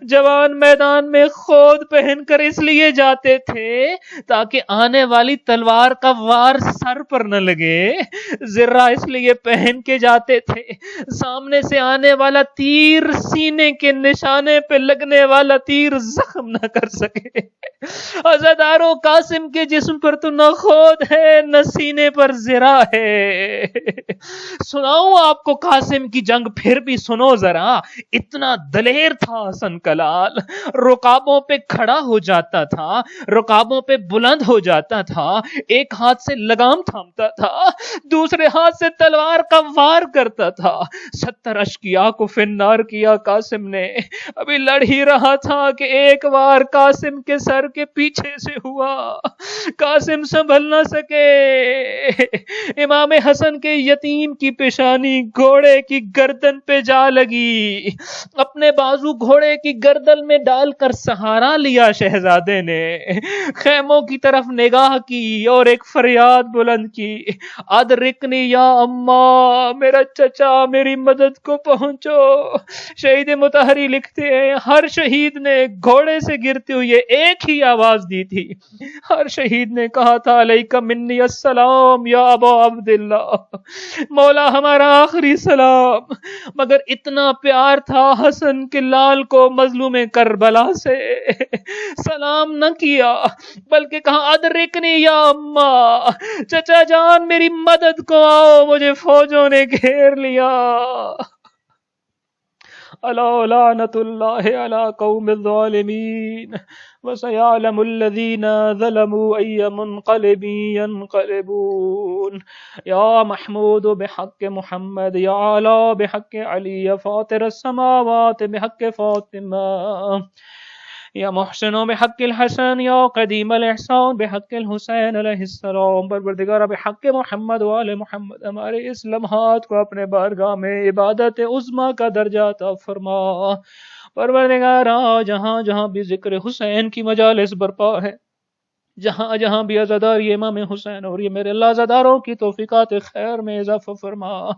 جوان میدان میں خود پہن کر اس لیے جاتے تھے تاکہ آنے والی تلوار کا وار سر پر نہ لگے. زرہ اس لیے پہن کے جاتے تھے سامنے سے آنے والا تیر سینے کے نشانے پہ لگنے والا تیر زخم نہ کر سکے. عزادارو قاسم کے جسم پر تو نہ خود ہے نہ سینے پر زرہ ہے. سناؤں آپ کو قاسم کی جنگ، پھر بھی سنو ذرا. اتنا دلیر تھا حسن کلال، رکابوں پہ کھڑا ہو جاتا تھا، رکابوں پہ بلند ہو جاتا تھا، ایک ہاتھ سے لگام تھامتا تھا، دوسرے ہاتھ سے تلوار کا وار کرتا تھا. 70 اشقیاء کو فنار کیا قاسم نے. ابھی لڑ ہی رہا تھا کہ ایک وار قاسم کے سر کے پیچھے سے ہوا، قاسم سنبھل نہ سکے. امام حسن کے یتیم کی پیشانی گھوڑے کی گردن پہ جا لگی. اپنے بازو گھوڑے کی گردن میں ڈال کر سہارا لیا شہزادے نے، خیموں کی طرف نگاہ کی اور ایک فریاد بلند کی، ادرکنی یا اماں، میرا چچا میری مدد کو پہنچو. شہید مطہری لکھتے ہیں ہر شہید نے گھوڑے سے گرتے ہوئے ایک ہی آواز دی تھی، ہر شہید نے کہا تھا علیک منی السلام یا ابا عبداللہ، مولا ہمارا آخری سلام. مگر اتنا پیار تھا حسن کے لال کو مظلوم کربلا سے، سلام نہ کیا بلکہ کہا ادرکنی یا اماں، چچا جان میری مدد کو آؤ، مجھے فوجوں نے گھیر لیا. الا لعنت اللہ علی قوم الظالمین وسيعلم الذين ظلموا أي منقلب ينقلبون. یا محمود بحق محمد، یا اعلی بحق علی، یا فاطر السماوات بحق فاطمہ، یا محسن بحق الحسن یا قدیم الاحسان بحق الحسین علیہ السلام. پروردگار بحق محمد و آل محمد ہمارے اس لمحات کو اپنے بارگاہ میں عبادت عظمیٰ کا درجہ عطا فرما. پروردگار جہاں جہاں بھی ذکر حسین کی مجالس برپا ہے، جہاں جہاں بھی عزاداری امام حسین اور یہ میرے اللہ عزاداروں کی توفیقات خیر میں اضافہ فرما.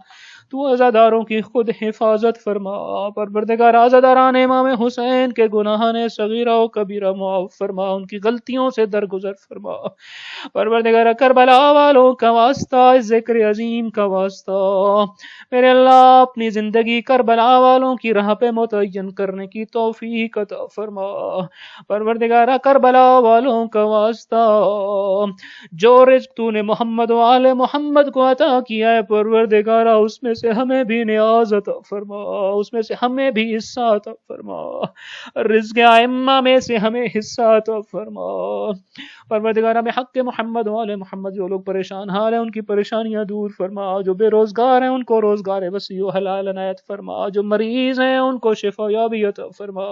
تو عزاداروں کی خود حفاظت فرما. پروردگار عزاداران امام حسین کے گناہان صغیرہ و کبیرہ معاف فرما، ان کی غلطیوں سے درگزر فرما. پروردگار کربلا والوں کا واسطہ، اس ذکر عظیم کا واسطہ، میرے اللہ اپنی زندگی کربلا والوں کی راہ پہ متعین کرنے کی توفیق عطا فرما. پروردگار کربلا والوں کا واسطہ، جو رزق تو نے محمد و آل محمد کو عطا کیا ہے پروردگارا، اس میں سے ہمیں بھی نیاز عطا فرما، اس میں سے ہمیں بھی حصہ عطا فرما. رزق ائمہ میں سے ہمیں حصہ عطا فرما. پروردگارا بحق محمد و آل محمد جو لوگ پریشان حال ہیں ان کی پریشانیاں دور فرما، جو بے روزگار ہیں ان کو روزگار وسیع و حلال عنایت فرما، جو مریض ہیں ان کو شفا یابی عطا فرما.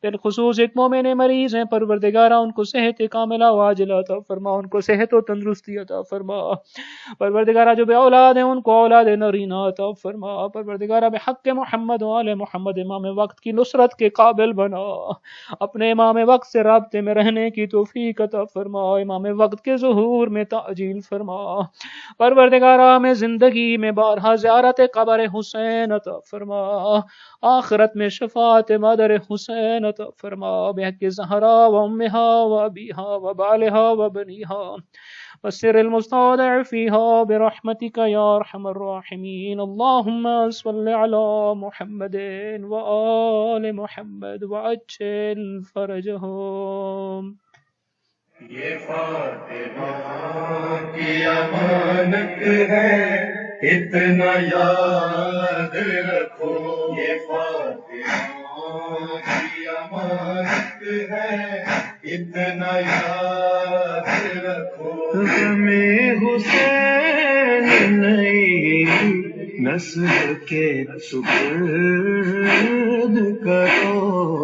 بالخصوص ایک مومن مریض ہیں پروردگارا، ان کو صحت کاملہ واجلہ عطا فرما، ان کو صحت و تندرستی عطا فرما. پروردگارا جو بے اولاد ہیں ان کو اولاد نرینہ عطا فرما. پروردگارا بحق محمد و آل محمد امام وقت کی نصرت کے قابل بنا، اپنے امام وقت سے رابطے میں رہنے کی توفیق عطا فرما، امام وقت کے ظہور میں تعجیل فرما. پروردگارا میں زندگی میں بارہا زیارت قبر حسین عطا فرما، آخرت میں شفاعت مادر حسین عطا فرما، بحق زہرا و امہا و ابیہا و بالہا و بنیہا وسر المستودع فیہا برحمتک یا ارحم الراحمین. اللہم صل علی محمد و آل محمد وعجل فرجہم. یہ فاطمہ کی امانت ہے، اتنا یاد رکھو. یہ فاطمہ کی امانت ہے، اتنا یاد رکھو. ہمیں حسین نئی نسل کے سپرد کرو.